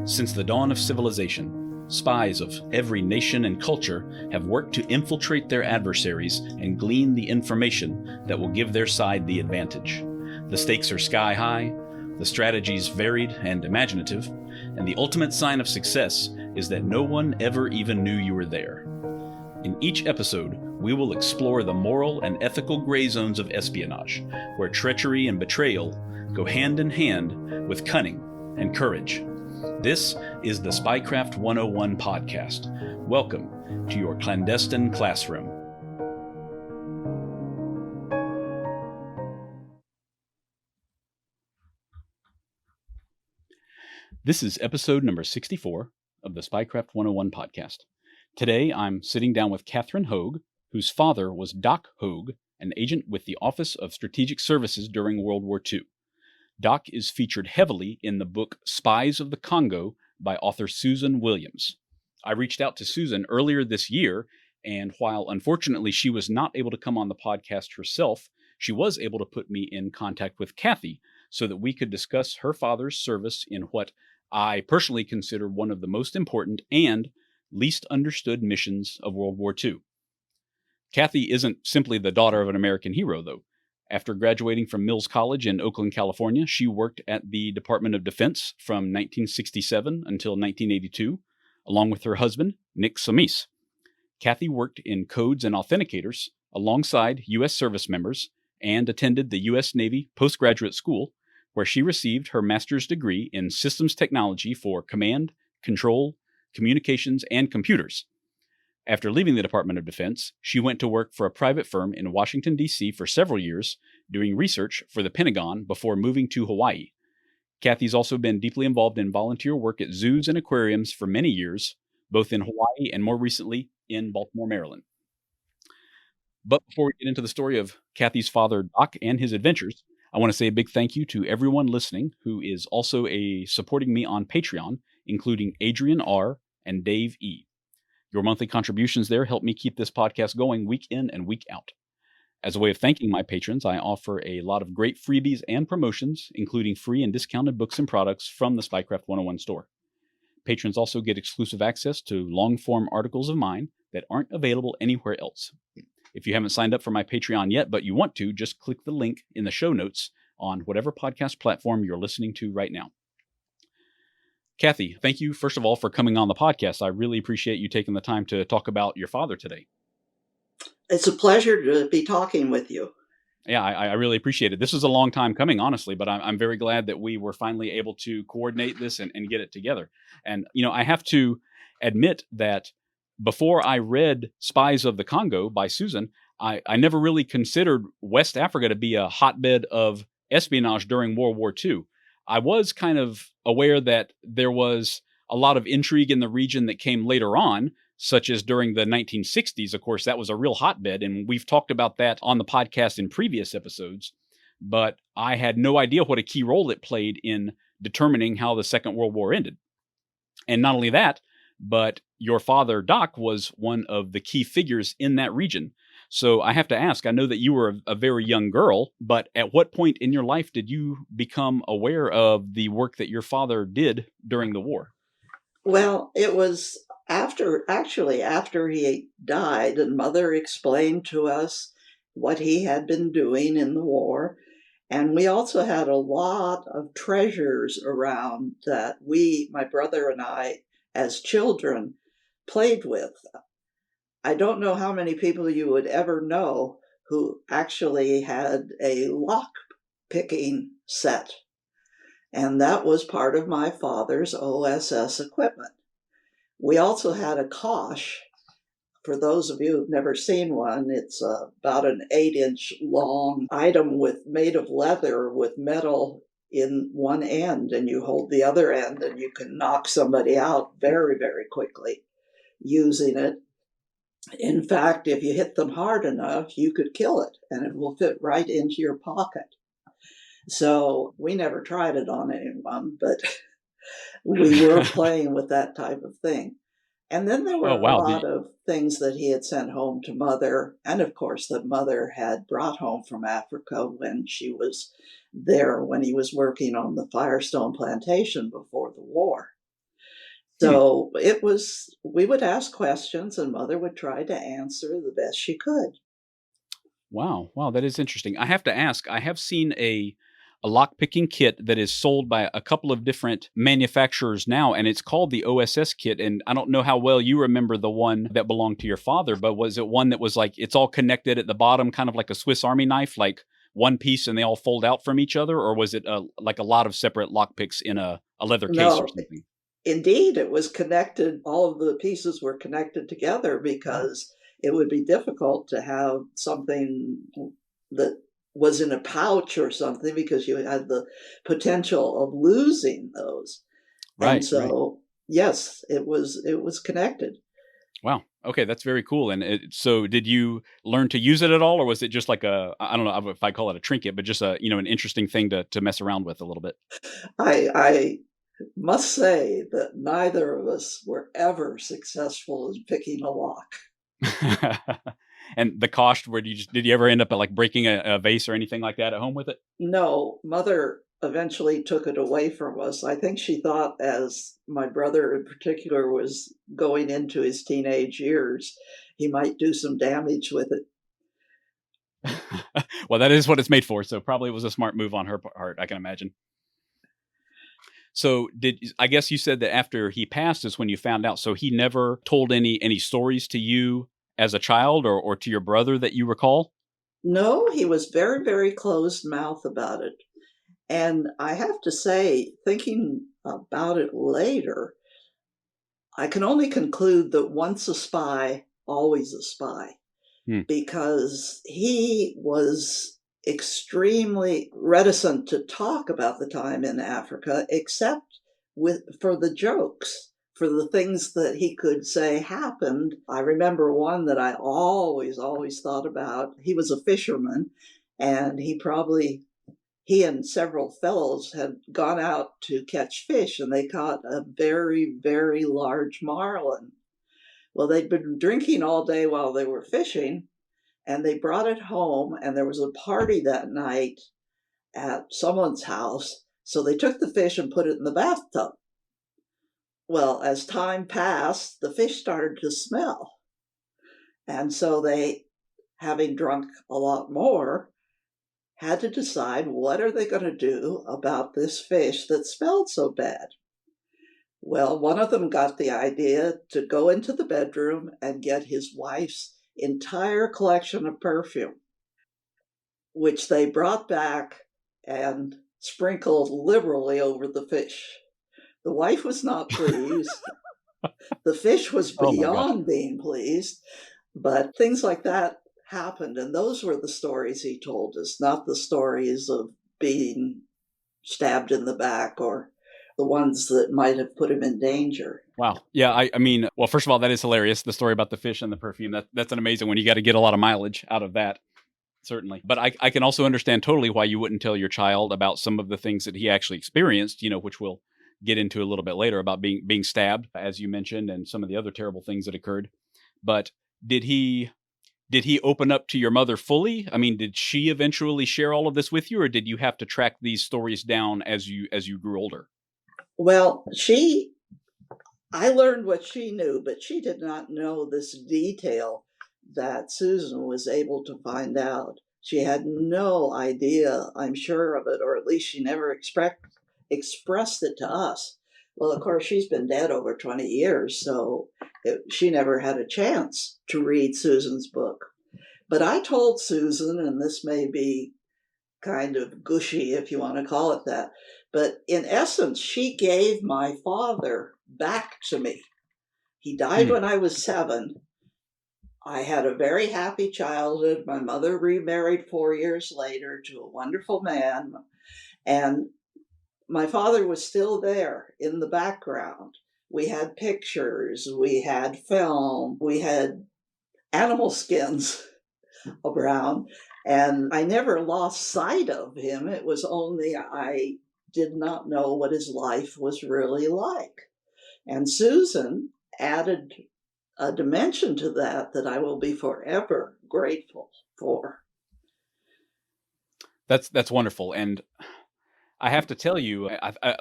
Since the dawn of civilization, spies of every nation and culture have worked to infiltrate their adversaries and glean the information that will give their side the advantage. The stakes are sky high, the strategies varied and imaginative, and the ultimate sign of success is that no one ever even knew you were there. In each episode, we will explore the moral and ethical gray zones of espionage, where treachery and betrayal go hand in hand with cunning and courage. This is the Spycraft 101 podcast. Welcome to your clandestine classroom. This is episode number 64 of the Spycraft 101 podcast. Today, I'm sitting down with Kathryn Hogue, whose father was Doc Hogue, an agent with the Office of Strategic Services during World War II. Doc is featured heavily in the book Spies of the Congo by author Susan Williams. I reached out to Susan earlier this year, and while unfortunately she was not able to come on the podcast herself, she was able to put me in contact with Kathy so that we could discuss her father's service in what I personally consider one of the most important and least understood missions of World War II. Kathy isn't simply the daughter of an American hero, though. After graduating from Mills College in Oakland, California, she worked at the Department of Defense from 1967 until 1982, along with her husband, Nick Somis. Kathy worked in codes and authenticators alongside U.S. service members and attended the U.S. Navy Postgraduate School, where she received her master's degree in systems technology for command, control, communications, and computers. After leaving the Department of Defense, she went to work for a private firm in Washington, D.C. for several years, doing research for the Pentagon before moving to Hawaii. Kathy's also been deeply involved in volunteer work at zoos and aquariums for many years, both in Hawaii and more recently in Baltimore, Maryland. But before we get into the story of Kathy's father, Doc, and his adventures, I want to say a big thank you to everyone listening who is also supporting me on Patreon, including Adrian R. and Dave E. Your monthly contributions there help me keep this podcast going week in and week out. As a way of thanking my patrons, I offer a lot of great freebies and promotions, including free and discounted books and products from the Spycraft 101 store. Patrons also get exclusive access to long-form articles of mine that aren't available anywhere else. If you haven't signed up for my Patreon yet, but you want to, just click the link in the show notes on whatever podcast platform you're listening to right now. Kathy, thank you, first of all, for coming on the podcast. I really appreciate you taking the time to talk about your father today. It's a pleasure to be talking with you. Yeah, I really appreciate it. This is a long time coming, honestly, but I'm very glad that we were finally able to coordinate this and get it together. And, I have to admit that before I read Spies of the Congo by Susan, I never really considered West Africa to be a hotbed of espionage during World War II. I was kind of aware that there was a lot of intrigue in the region that came later on, such as during the 1960s. Of course, that was a real hotbed, and we've talked about that on the podcast in previous episodes. But I had no idea what a key role it played in determining how the Second World War ended. And not only that, but your father, Doc, was one of the key figures in that region. So I have to ask, I know that you were a very young girl, but at what point in your life did you become aware of the work that your father did during the war? Well, it was after he died, and Mother explained to us what he had been doing in the war. And we also had a lot of treasures around that my brother and I, as children, played with. I don't know how many people you would ever know who actually had a lock picking set. And that was part of my father's OSS equipment. We also had a kosh. For those of you who've never seen one, it's about an 8-inch long item made of leather with metal in one end, and you hold the other end and you can knock somebody out very, very quickly using it. In fact, if you hit them hard enough, you could kill it and it will fit right into your pocket. So we never tried it on anyone, but we were playing with that type of thing. And then there were a lot of things that he had sent home to Mother, and of course that Mother had brought home from Africa when she was there, when he was working on the Firestone plantation before the war. Hmm. So we would ask questions and Mother would try to answer the best she could. Wow. Wow, that is interesting. I have to ask, I have seen a lock picking kit that is sold by a couple of different manufacturers now, and it's called the OSS kit. And I don't know how well you remember the one that belonged to your father, but was it one that was like it's all connected at the bottom, kind of like a Swiss Army knife, like one piece and they all fold out from each other, or was it like a lot of separate lock picks in a leather case or No, something? indeed, it was connected. All of the pieces were connected together Wow. because it would be difficult to have something that was in a pouch or something because you had the potential of losing those. And Right, right. so, yes, it was connected. Wow. Okay, that's very cool. And so, did you learn to use it at all, or was it just like I don't know if I call it a trinket, but just a an interesting thing to mess around with a little bit? I must say that neither of us were ever successful in picking a lock. And the cost, where did you ever end up like breaking a vase or anything like that at home with it? No, Mother eventually took it away from us. I think she thought, as my brother in particular was going into his teenage years, he might do some damage with it. Well, that is what it's made for. So probably was a smart move on her part, I can imagine. So did I guess you said that after he passed is when you found out. So he never told any stories to you as a child or to your brother that you recall? No, he was very, very closed mouth about it. And I have to say, thinking about it later, I can only conclude that once a spy, always a spy, Hmm. because he was extremely reticent to talk about the time in Africa, except for the jokes, for the things that he could say happened. I remember one that I always thought about. He was a fisherman, and he and several fellows had gone out to catch fish, and they caught a very, very large marlin. Well, they'd been drinking all day while they were fishing, and they brought it home, and there was a party that night at someone's house. So they took the fish and put it in the bathtub. Well, as time passed, the fish started to smell. And so they, having drunk a lot more, had to decide what are they going to do about this fish that smelled so bad. Well, one of them got the idea to go into the bedroom and get his wife's entire collection of perfume, which they brought back and sprinkled liberally over the fish. The wife was not pleased. The fish was Oh my gosh. beyond being pleased, but things like that happened. And those were the stories he told us, not the stories of being stabbed in the back or the ones that might have put him in danger. Wow. Yeah, I mean, well, first of all, that is hilarious. The story about the fish and the perfume. That's an amazing one. You got to get a lot of mileage out of that. Certainly. But I can also understand totally why you wouldn't tell your child about some of the things that he actually experienced, which we'll get into a little bit later about being stabbed, as you mentioned, and some of the other terrible things that occurred. But did he did he open up to your mother fully? I mean, did she eventually share all of this with you, or did you have to track these stories down as you grew older? Well, I learned what she knew, but she did not know this detail that Susan was able to find out. She had no idea, I'm sure of it, or at least she never expressed it to us. Well, of course, she's been dead over 20 years, so she never had a chance to read Susan's book. But I told Susan, and this may be kind of gushy if you want to call it that. But in essence, she gave my father back to me. He died Hmm. when I was 7. I had a very happy childhood. My mother remarried 4 years later to a wonderful man. And my father was still there in the background. We had pictures, we had film, we had animal skins around. And I never lost sight of him. It was only I did not know what his life was really like. And Susan added a dimension to that I will be forever grateful for. That's wonderful. And I have to tell you,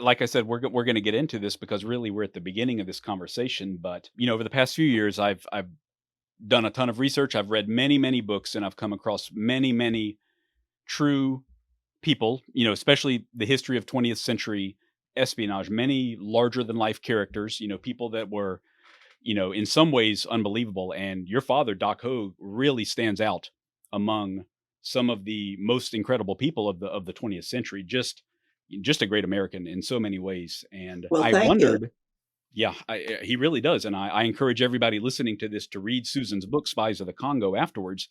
like I said, we're going to get into this because really we're at the beginning of this conversation. But over the past few years, I've done a ton of research. I've read many books, and I've come across many true people. Especially the history of 20th century espionage. Many larger than life characters. People that were in some ways unbelievable. And your father, Doc Hogue, really stands out among some of the most incredible people of the 20th century. Just a great American in so many ways. And Well, I thank you. wondered, yeah, he really does. And I encourage everybody listening to this to read Susan's book, Spies of the Congo, afterwards,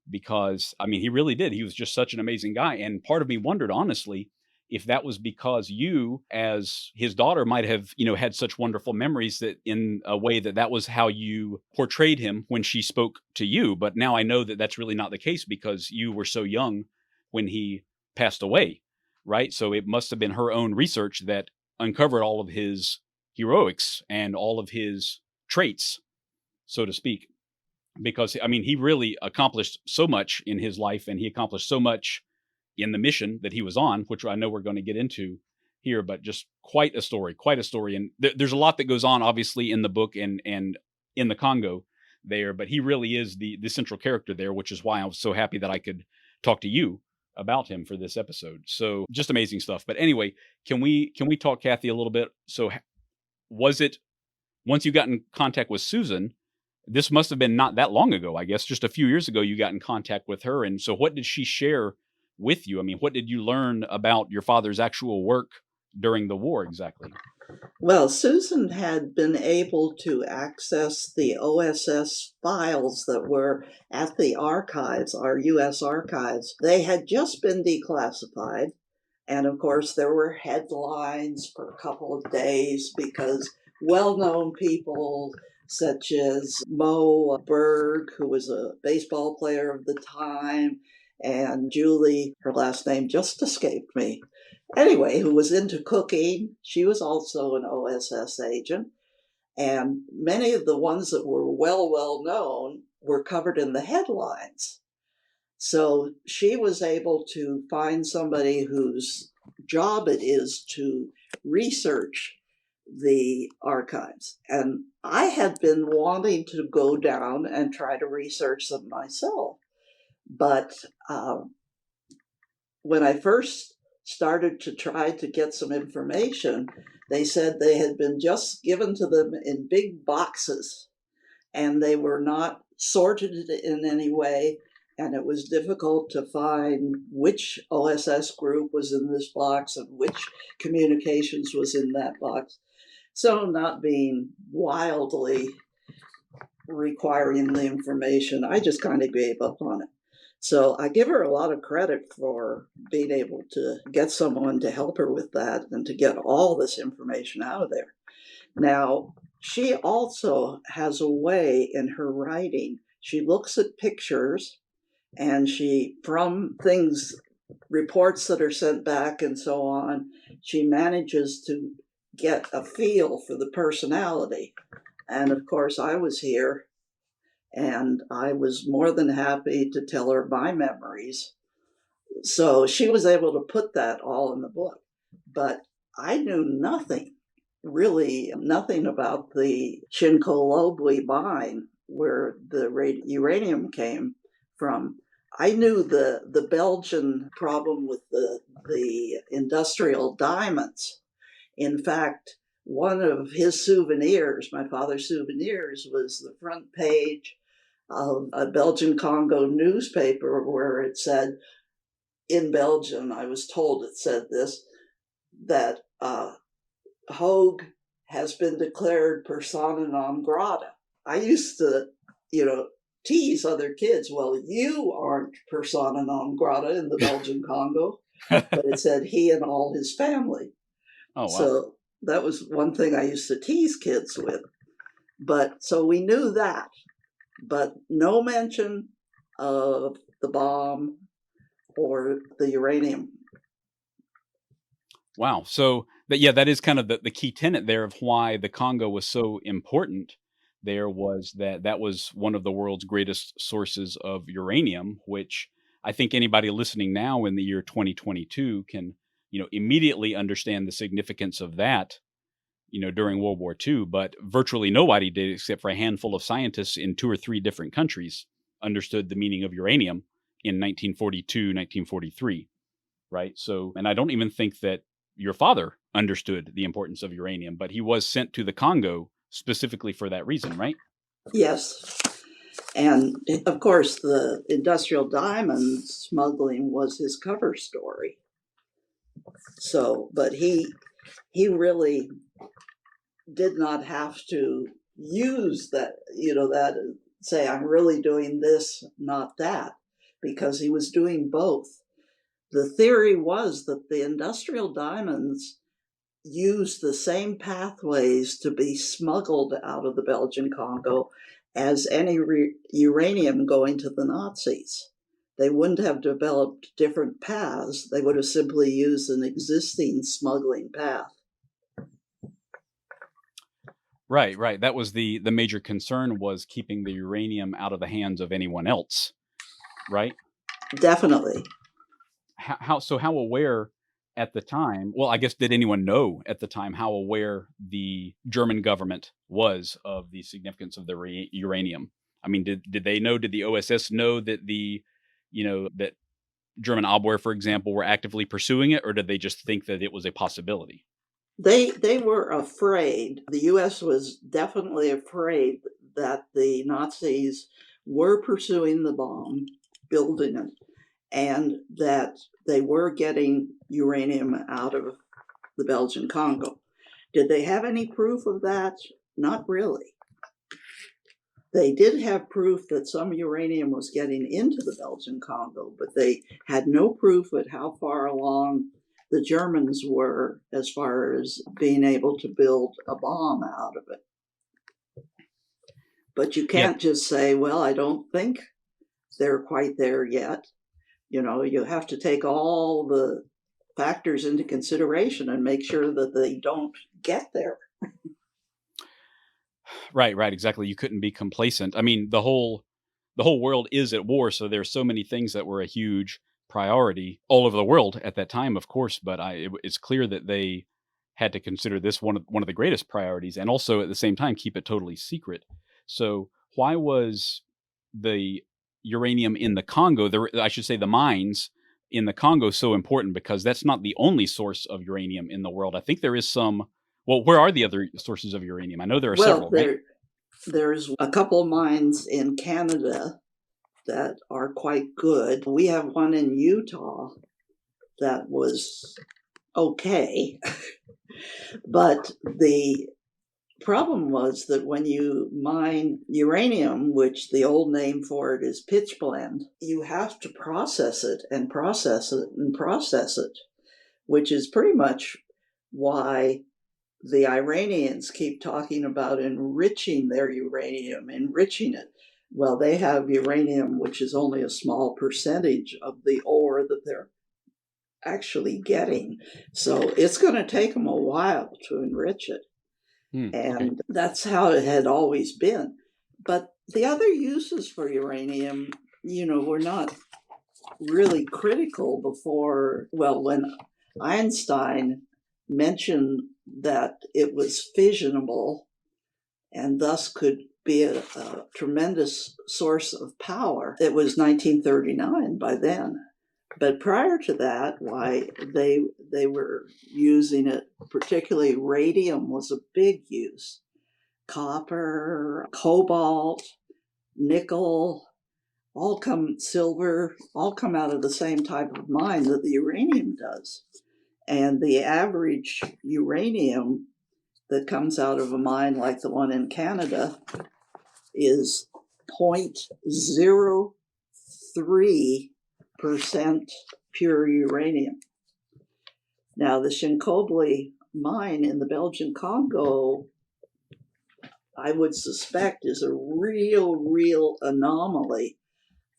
because I mean, he really did. He was just such an amazing guy. And part of me wondered, honestly, if that was because you, as his daughter, might have, had such wonderful memories that in a way that was how you portrayed him when she spoke to you. But now I know that that's really not the case because you were so young when he passed away, right? So it must have been her own research that uncovered all of his heroics and all of his traits, so to speak, because I mean, he really accomplished so much in his life and he accomplished so much in the mission that he was on, which I know we're going to get into here, but just quite a story, quite a story. And there's a lot that goes on, obviously, in the book and in the Congo there, but he really is the central character there, which is why I was so happy that I could talk to you about him for this episode. So just amazing stuff. But anyway, can we talk, Kathy, a little bit? So was it, once you got in contact with Susan, this must have been not that long ago, I guess, just a few years ago, you got in contact with her. And so what did she share with you? I mean, what did you learn about your father's actual work during the war exactly? Well, Susan had been able to access the OSS files that were at the archives, our U.S. archives. They had just been declassified. And of course, there were headlines for a couple of days because well-known people such as Mo Berg, who was a baseball player of the time, and Julie, her last name just escaped me, anyway, who was into cooking. She was also an OSS agent. And many of the ones that were well known were covered in the headlines. So she was able to find somebody whose job it is to research the archives. And I had been wanting to go down and try to research them myself. But when I first started to try to get some information, they said they had been just given to them in big boxes and they were not sorted in any way. And it was difficult to find which OSS group was in this box and which communications was in that box. So, not being wildly requiring the information, I just kind of gave up on it. So I give her a lot of credit for being able to get someone to help her with that and to get all this information out of there. Now, she also has a way in her writing. She looks at pictures and she, from things, reports that are sent back and so on, she manages to get a feel for the personality. And of course, I was here and I was more than happy to tell her my memories. So she was able to put that all in the book. But I knew nothing, really nothing about the Chinkolobwe mine where the uranium came from. I knew the Belgian problem with the industrial diamonds. In fact, one of his souvenirs, my father's souvenirs, was the front page of a Belgian Congo newspaper where it said, in Belgium, I was told it said this, that Hogue has been declared persona non grata. I used to, tease other kids, well, you aren't persona non grata in the Belgian Congo, but it said he and all his family. Oh, wow. So that was one thing I used to tease kids with. But so we knew that, but no mention of the bomb or the uranium. Wow. So that is kind of the key tenet there of why the Congo was so important. There was that was one of the world's greatest sources of uranium, which I think anybody listening now in the year 2022 can immediately understand the significance of that, during World War II, but virtually nobody did except for a handful of scientists in 2 or 3 different countries understood the meaning of uranium in 1942, 1943, right? So, and I don't even think that your father understood the importance of uranium, but he was sent to the Congo specifically for that reason, right? Yes. And of course, the industrial diamond smuggling was his cover story. So, but he really did not have to use that, that say, I'm really doing this, not that, because he was doing both. The theory was that the industrial diamonds used the same pathways to be smuggled out of the Belgian Congo as any uranium going to the Nazis. They wouldn't have developed different paths. They would have simply used an existing smuggling path. Right. That was the major concern, was keeping the uranium out of the hands of anyone else, right? Definitely. How aware at the time? Well, I guess, did anyone know at the time how aware the German government was of the significance of the uranium? I mean, did they know? Did the OSS know that that German Abwehr, for example, were actively pursuing it, or did they just think that it was a possibility? They were afraid. The U.S. was definitely afraid that the Nazis were pursuing the bomb, building it, and that they were getting uranium out of the Belgian Congo. Did they have any proof of that? Not really. They did have proof that some uranium was getting into the Belgian Congo, but they had no proof at how far along the Germans were as far as being able to build a bomb out of it. But you can't just say, well, I don't think they're quite there yet. You have to take all the factors into consideration and make sure that they don't get there. Right, exactly. You couldn't be complacent. I mean, the whole world is at war, so there's so many things that were a huge priority all over the world at that time, of course. But it's clear that they had to consider this one of the greatest priorities, and also at the same time keep it totally secret. So why was the uranium in the Congo, I should say the mines in the Congo, so important? Because that's not the only source of uranium in the world. I think there is some. Well, where are the other sources of uranium? I know there are several, right? There's a couple mines in Canada that are quite good. We have one in Utah that was okay. But the problem was that when you mine uranium, which the old name for it is pitchblende, you have to process it and process it and process it, which is pretty much why the Iranians keep talking about enriching their uranium, enriching it. Well, they have uranium, which is only a small percentage of the ore that they're actually getting. So it's going to take them a while to enrich it. And that's how it had always been. But the other uses for uranium, were not really critical before, when Einstein mentioned that it was fissionable and thus could be a tremendous source of power. It was 1939 by then. But prior to that, why they were using it, particularly radium was a big use. Copper, cobalt, nickel, silver, all come out of the same type of mine that the uranium does. And the average uranium that comes out of a mine like the one in Canada is 0.03% pure uranium. Now, the Shinkoble mine in the Belgian Congo, I would suspect, is a real anomaly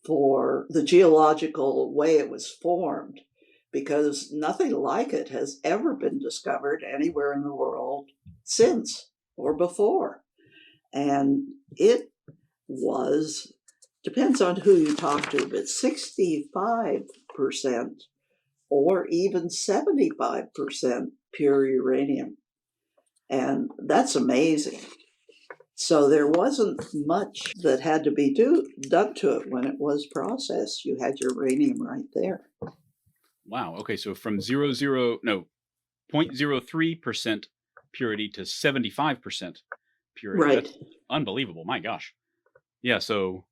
for the geological way it was formed, because nothing like it has ever been discovered anywhere in the world since or before. And it depends on who you talk to, but 65% or even 75% pure uranium. And that's amazing. So there wasn't much that had to be done to it when it was processed. You had uranium right there. Wow. Okay, so from 0.03% purity to 75% purity. Right. That's unbelievable. My gosh. Yeah, so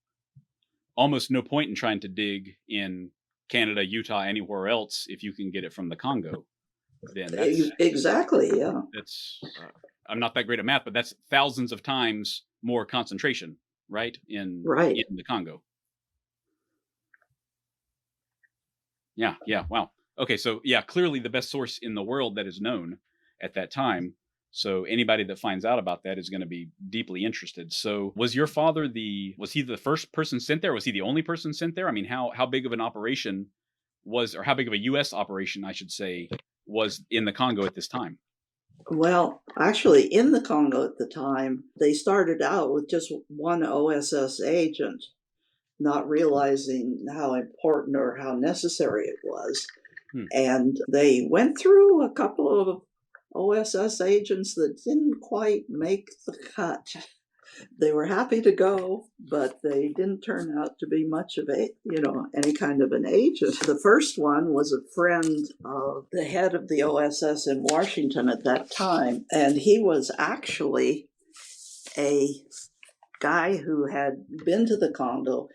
almost no point in trying to dig in Canada, Utah, anywhere else if you can get it from the Congo. Then Exactly, yeah. That's I'm not that great at math, but that's thousands of times more concentration, right? In the Congo. Yeah, wow. Okay, so yeah, clearly the best source in the world that is known at that time. So anybody that finds out about that is going to be deeply interested. So was your father was he the first person sent there? Was he the only person sent there? I mean, how big of an operation or how big of a US operation, I should say, was in the Congo at this time? Well, actually, in the Congo at the time, they started out with just one OSS agent, not realizing how important or how necessary it was. And they went through a couple of OSS agents that didn't quite make the cut. They were happy to go, but they didn't turn out to be much of any kind of an agent. The first one was a friend of the head of the OSS in Washington at that time, and he was actually a guy who had been to the Congo.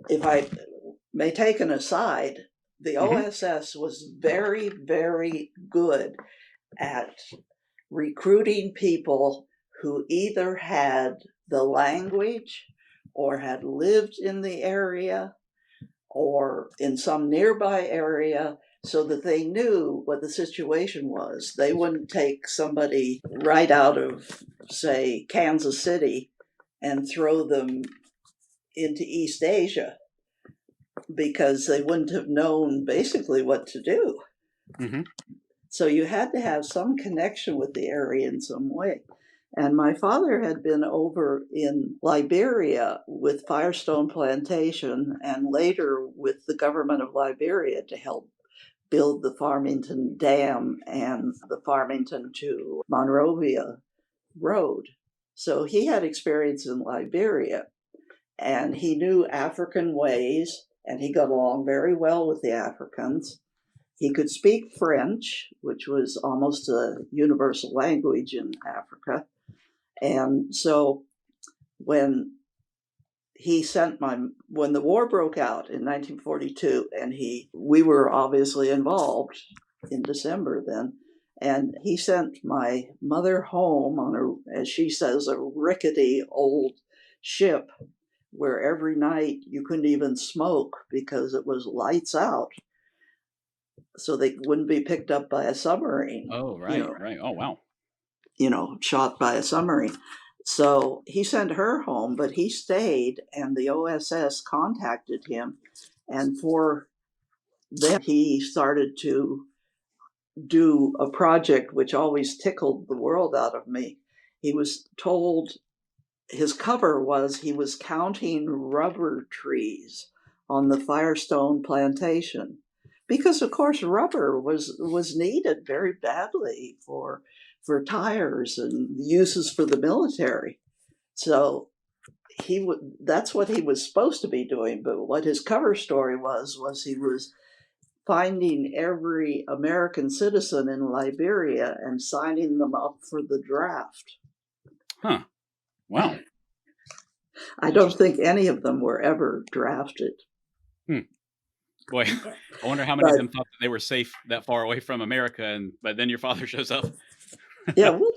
If I may take an aside, the OSS was very, very good at recruiting people who either had the language or had lived in the area or in some nearby area, so that they knew what the situation was. They wouldn't take somebody right out of, say, Kansas City and throw them into East Asia, because they wouldn't have known basically what to do. So you had to have some connection with the area in some way. And my father had been over in Liberia with Firestone Plantation and later with the government of Liberia to help build the Farmington Dam and the Farmington to Monrovia Road. So he had experience in Liberia, and he knew African ways, and he got along very well with the Africans. He could speak French, which was almost a universal language in Africa. And so when the war broke out in 1942, and we were obviously involved in December then, and he sent my mother home on as she says, a rickety old ship where every night you couldn't even smoke because it was lights out, so they wouldn't be picked up by a submarine. Oh, right, right. Oh, wow. Shot by a submarine. So he sent her home, but he stayed, and the OSS contacted him, and for them he started to do a project which always tickled the world out of me. He was told, his cover was, he was counting rubber trees on the Firestone plantation, because of course rubber was needed very badly for tires and uses for the military. So that's what he was supposed to be doing. But what his cover story was he was finding every American citizen in Liberia and signing them up for the draft. Huh. Wow. I don't think any of them were ever drafted. Boy, I wonder how many of them thought that they were safe that far away from America, but then your father shows up. Yeah, well,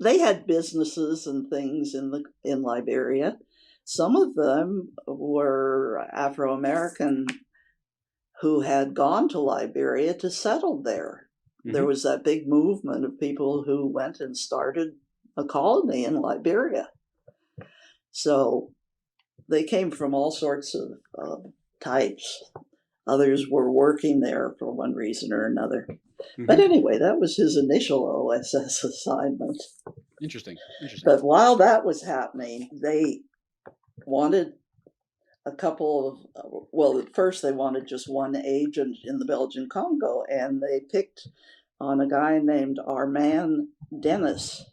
they had businesses and things in Liberia. Some of them were Afro-American who had gone to Liberia to settle there. There was that big movement of people who went and started a colony in Liberia. So they came from all sorts of types. Others were working there for one reason or another. But anyway, that was his initial OSS assignment. Interesting. But while that was happening, they wanted a couple of, well, at first they wanted just one agent in the Belgian Congo, and they picked on a guy named Armand Dennis,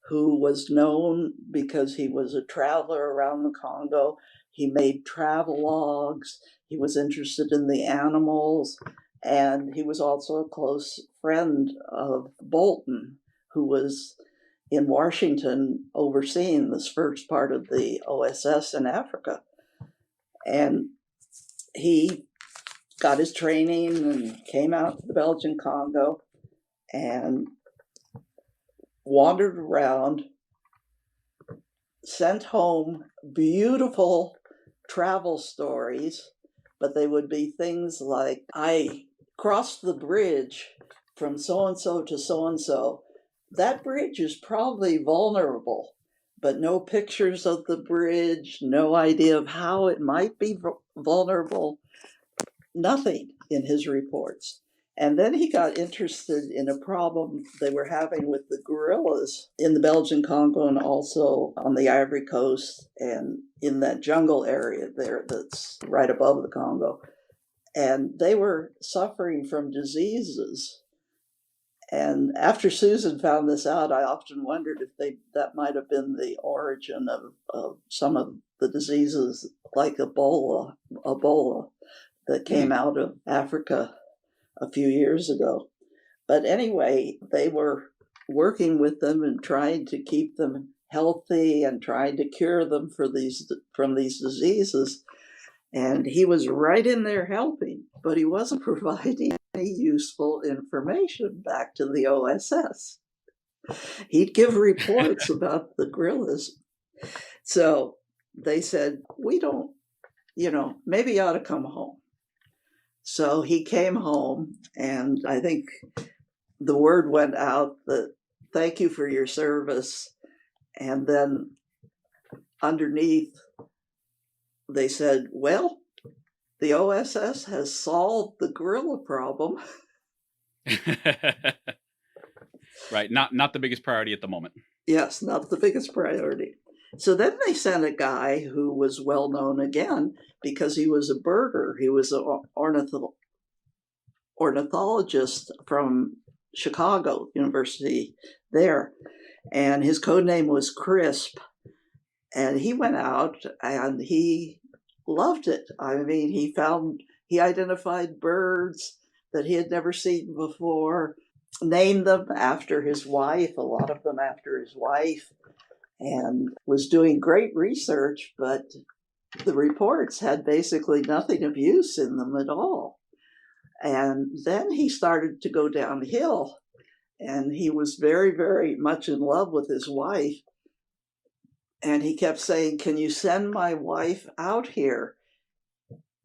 who was known because he was a traveler around the Congo. He made travel logs. He was interested in the animals. And he was also a close friend of Bolton, who was in Washington overseeing this first part of the OSS in Africa. And he got his training and came out to the Belgian Congo and wandered around, sent home beautiful travel stories, but they would be things like, I crossed the bridge from so-and-so to so-and-so. That bridge is probably vulnerable, but no pictures of the bridge, no idea of how it might be vulnerable, nothing in his reports. And then he got interested in a problem they were having with the guerrillas in the Belgian Congo and also on the Ivory Coast and in that jungle area there that's right above the Congo. And they were suffering from diseases. And after Susan found this out, I often wondered if that might have been the origin of some of the diseases like Ebola that came out of Africa a few years ago. But anyway, they were working with them and trying to keep them healthy and trying to cure them from these diseases. And he was right in there helping, but he wasn't providing any useful information back to the OSS. He'd give reports about the guerrillas. So they said, we don't, maybe you ought to come home. So he came home, and I think the word went out that thank you for your service. And then underneath, they said, well, the OSS has solved the guerrilla problem. Right. Not the biggest priority at the moment. Yes, not the biggest priority. So then they sent a guy who was well known again because he was a birder. He was an ornithologist from Chicago University there. And his code name was Crisp. And he went out and he loved it. I mean, he identified birds that he had never seen before, named them after his wife, a lot of them after his wife, and was doing great research, but the reports had basically nothing of use in them at all. And then he started to go downhill, and he was very, very much in love with his wife. And he kept saying, can you send my wife out here?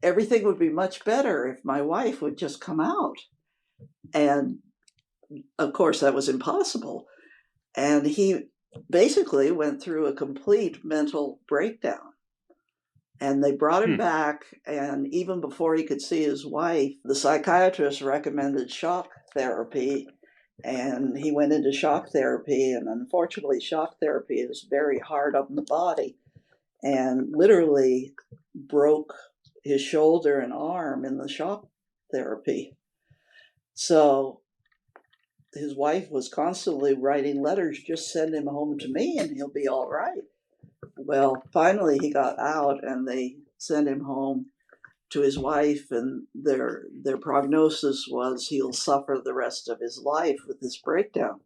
Everything would be much better if my wife would just come out. And of course, that was impossible. And he basically went through a complete mental breakdown. And they brought him back, and even before he could see his wife, the psychiatrist recommended shock therapy, and he went into shock therapy, and unfortunately shock therapy is very hard on the body, and literally broke his shoulder and arm in the shock therapy. So his wife was constantly writing letters, just send him home to me and he'll be all right. Well, finally he got out and they sent him home to his wife, and their prognosis was he'll suffer the rest of his life with this breakdown.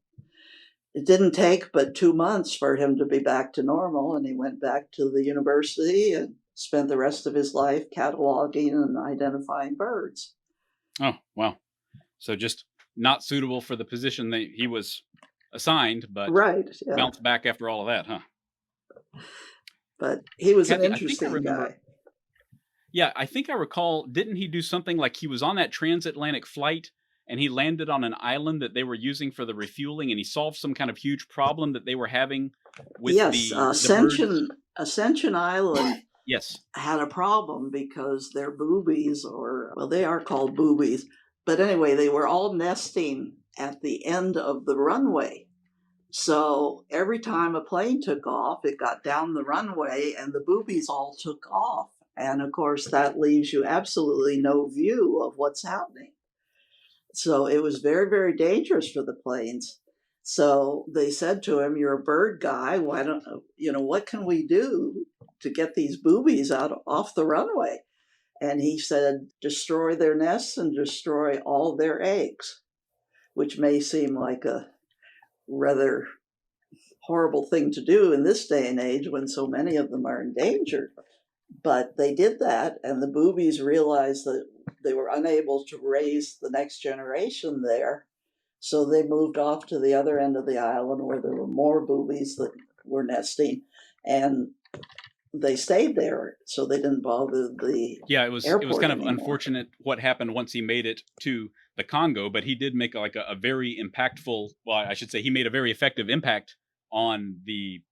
It didn't take but 2 months for him to be back to normal, and he went back to the university and spent the rest of his life cataloging and identifying birds. Oh, wow. So just not suitable for the position that he was assigned, but right, yeah. Bounced back after all of that, huh? But he was Kathy, an interesting guy. Yeah, I think I recall, didn't he do something like he was on that transatlantic flight and he landed on an island that they were using for the refueling, and he solved some kind of huge problem that they were having with Ascension Island yes. had a problem because their boobies, they are called boobies, but anyway, they were all nesting at the end of the runway. So every time a plane took off, it got down the runway and the boobies all took off. And of course, that leaves you absolutely no view of what's happening. So it was very, very dangerous for the planes. So they said to him, "You're a bird guy. Why don't what can we do to get these boobies off the runway?" And he said, "Destroy their nests and destroy all their eggs," which may seem like a rather horrible thing to do in this day and age when so many of them are endangered. But they did that, and the boobies realized that they were unable to raise the next generation there. So they moved off to the other end of the island where there were more boobies that were nesting, and they stayed there, so they didn't bother the it was airport kind of anymore. unfortunate what happened once he made it to the Congo, but he did make a very impactful, well, I should say he made a very effective impact on the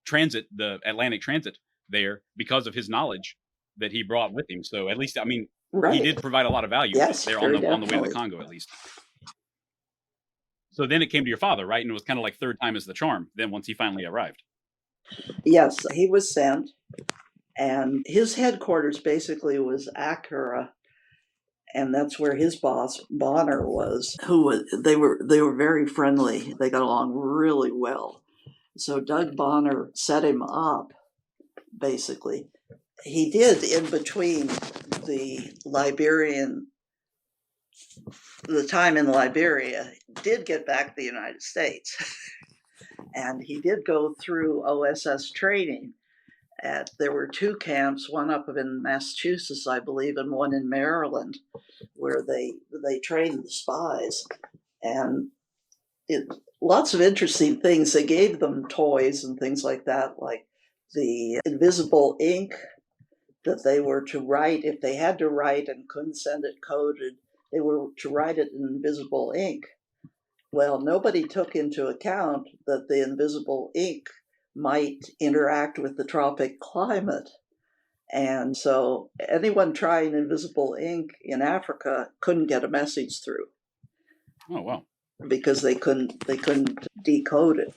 Atlantic transit there because of his knowledge that he brought with him. So at least, I mean, Right. he did provide a lot of value there on the way to the Congo, at least. So then it came to your father, right? And it was kind of like third time is the charm then once he finally arrived. Yes, he was sent, and his headquarters basically was Accra, and that's where his boss Bonner was. They were very friendly. They got along really well. So Doug Bonner set him up, basically. He did, in between the time in Liberia, did get back to the United States. And he did go through OSS training. There were 2 camps, one up in Massachusetts, I believe, and one in Maryland, where they trained the spies. And lots of interesting things. They gave them toys and things like that, like the invisible ink that they were to write. If they had to write and couldn't send it coded, they were to write it in invisible ink. Well, nobody took into account that the invisible ink might interact with the tropic climate. And so anyone trying invisible ink in Africa couldn't get a message through. Oh, wow. Because they couldn't decode it.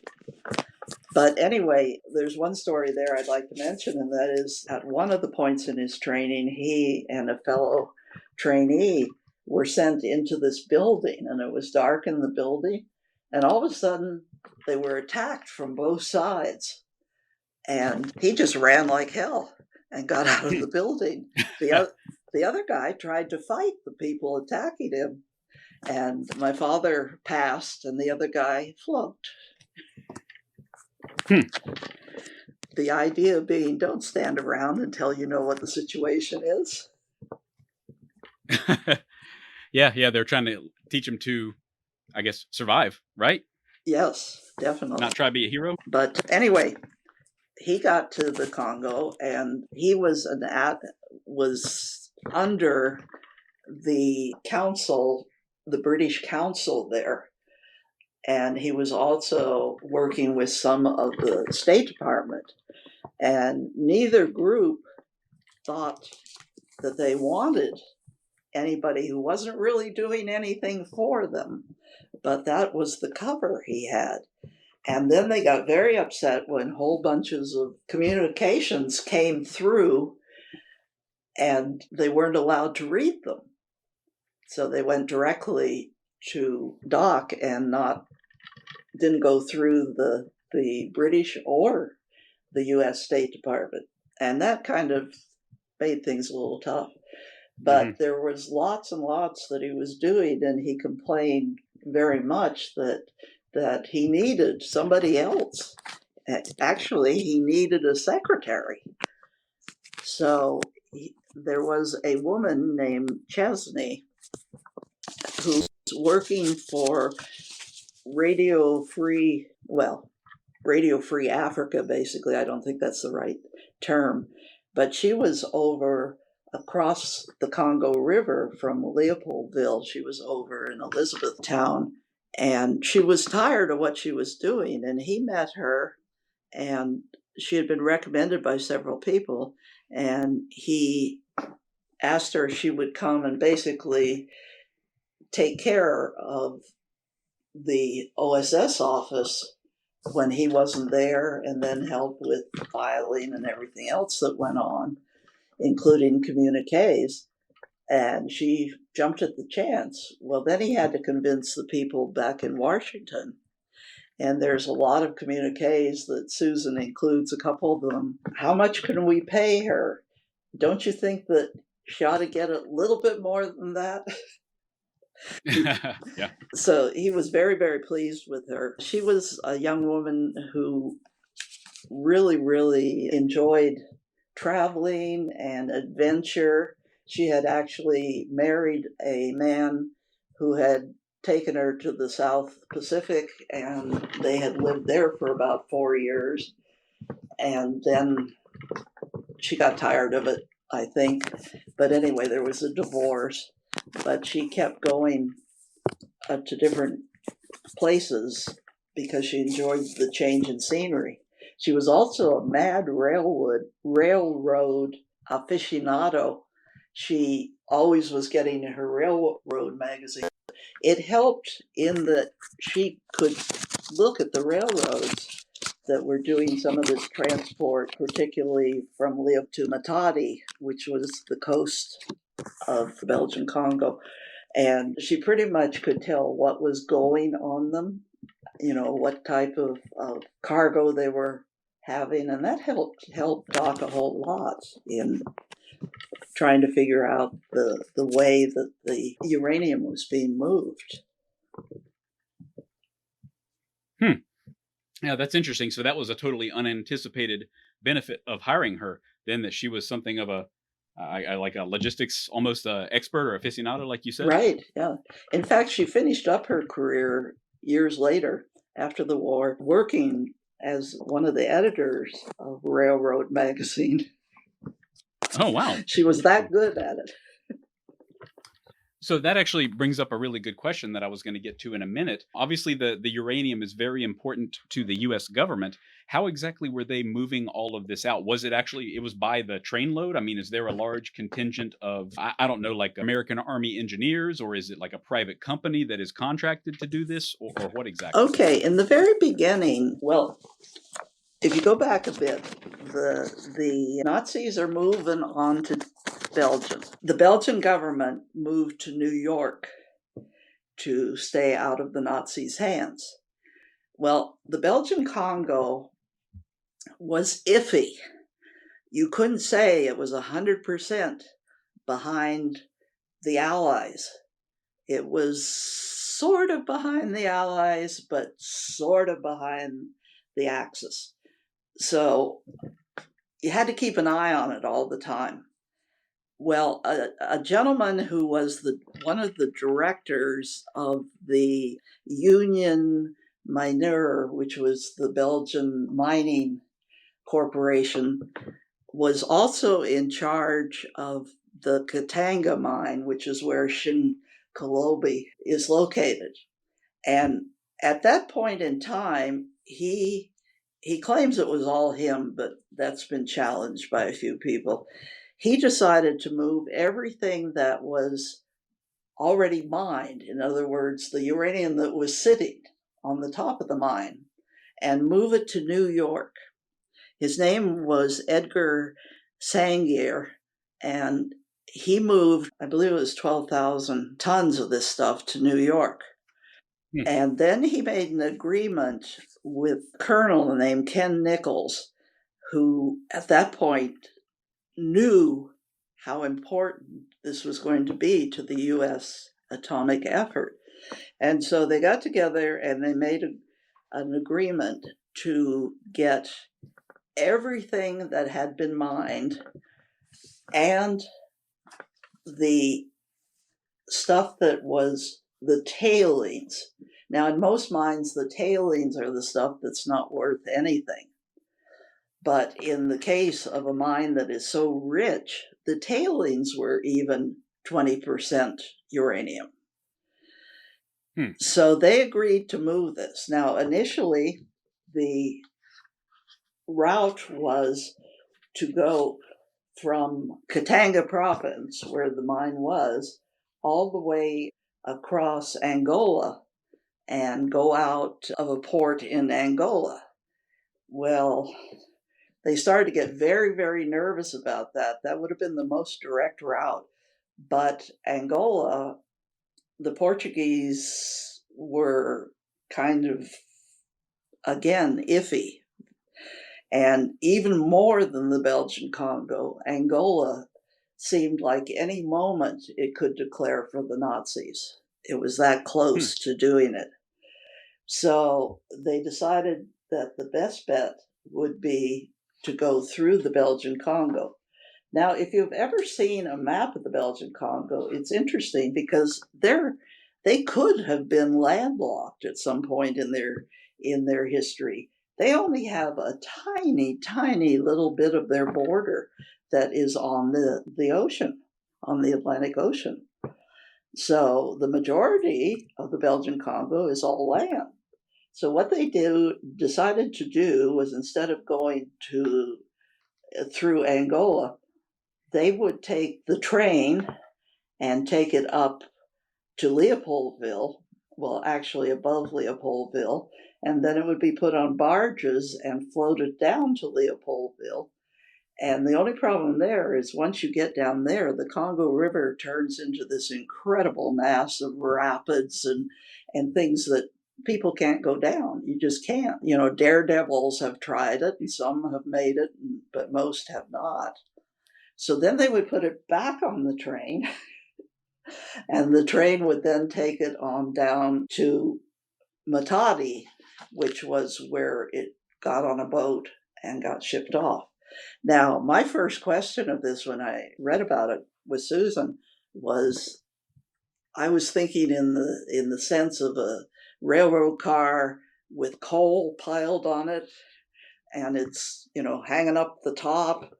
But anyway, there's one story there I'd like to mention, and that is at one of the points in his training, he and a fellow trainee were sent into this building, and it was dark in the building, and all of a sudden they were attacked from both sides. And he just ran like hell and got out of the building. The other guy tried to fight the people attacking him, and my father passed and the other guy flunked. The idea being, don't stand around until you know what the situation is. Yeah, they're trying to teach him to, I guess, survive, right? Yes, definitely. Not try to be a hero. But anyway, he got to the Congo, and he was under the council, the British council there. And he was also working with some of the State Department. And neither group thought that they wanted anybody who wasn't really doing anything for them. But that was the cover he had. And then they got very upset when whole bunches of communications came through and they weren't allowed to read them. So they went directly to Doc and didn't go through the British or the U.S. State Department. And that kind of made things a little tough. But there was lots and lots that he was doing, and he complained very much that he needed somebody else. Actually, he needed a secretary. So there was a woman named Chesney who was working for Radio Free Africa, basically. I don't think that's the right term. But she was over across the Congo River from Leopoldville. She was over in Elizabethtown, and she was tired of what she was doing. And he met her, and she had been recommended by several people, and he asked her if she would come and basically take care of the OSS office when he wasn't there, and then help with filing and everything else that went on. including communiques. And she jumped at the chance. Well, then he had to convince the people back in Washington. And there's a lot of communiques that Susan includes a couple of them. How much can we pay her? Don't you think that she ought to get a little bit more than that? Yeah. So he was very, very pleased with her. She was a young woman who really, really enjoyed traveling and adventure. She had actually married a man who had taken her to the South Pacific, and they had lived there for about 4 years. And then she got tired of it, I think. But anyway, there was a divorce. But she kept going to different places because she enjoyed the change in scenery. She was also a mad railroad aficionado. She always was getting her railroad magazine. It helped in that she could look at the railroads that were doing some of this transport, particularly from Leo to Matadi, which was the coast of the Belgian Congo. And she pretty much could tell what was going on them, what type of cargo they were having. And that helped Doc a whole lot in trying to figure out the way that the uranium was being moved. Yeah, that's interesting. So that was a totally unanticipated benefit of hiring her, then, that she was something of a like a logistics almost expert or aficionado, like you said. Right, yeah. In fact, she finished up her career years later after the war, working as one of the editors of Railroad magazine. Oh, wow. She was that good at it. So that actually brings up a really good question that I was going to get to in a minute. Obviously, the uranium is very important to the U.S. government. How exactly were they moving all of this out? Was it actually, it was by the trainload? I mean, is there a large contingent of, I don't know, like American Army engineers, or is it like a private company that is contracted to do this, or what exactly? Okay, in the very beginning, well, if you go back a bit, the Nazis are moving on to Belgium. The Belgian government moved to New York to stay out of the Nazis' hands. Well, the Belgian Congo was iffy. You couldn't say it was 100% behind the Allies. It was sort of behind the Allies, but sort of behind the Axis. So you had to keep an eye on it all the time. Well, a gentleman who was one of the directors of the Union Mineur, which was the Belgian mining corporation, was also in charge of the Katanga mine, which is where Shinkolobwe is located. And at that point in time, he claims it was all him, but that's been challenged by a few people. He decided to move everything that was already mined, in other words, the uranium that was sitting on the top of the mine, and move it to New York. His name was Edgar Sangier, and he moved, I believe it was 12,000 tons of this stuff to New York. And then he made an agreement with a colonel named Ken Nichols, who at that point knew how important this was going to be to the U.S. atomic effort. And so they got together and they made an agreement to get everything that had been mined and the stuff that was the tailings. Now, in most mines, the tailings are the stuff that's not worth anything. But in the case of a mine that is so rich, the tailings were even 20% uranium. So they agreed to move this. Now, initially, the route was to go from Katanga province, where the mine was, all the way across Angola and go out of a port in Angola. Well, they started to get very, very nervous about that. That would have been the most direct route. But Angola, the Portuguese were kind of, again, iffy. And even more than the Belgian Congo, Angola seemed like any moment it could declare for the Nazis. It was that close to doing it. So they decided that the best bet would be to go through the Belgian Congo. Now, if you've ever seen a map of the Belgian Congo, it's interesting because they could have been landlocked at some point in their history. They only have a tiny, tiny little bit of their border that is on the ocean, on the Atlantic Ocean. So the majority of the Belgian Congo is all land. So what they decided to do was, instead of going through Angola, they would take the train and take it up to Leopoldville, well, actually above Leopoldville, and then it would be put on barges and floated down to Leopoldville. And the only problem there is, once you get down there, the Congo River turns into this incredible mass of rapids and things that people can't go down. You just can't. Daredevils have tried it, and some have made it, but most have not. So then they would put it back on the train, and the train would then take it on down to Matadi, which was where it got on a boat and got shipped off. Now, my first question of this, when I read about it with Susan, was, I was thinking in the sense of a railroad car with coal piled on it, and it's, hanging up the top.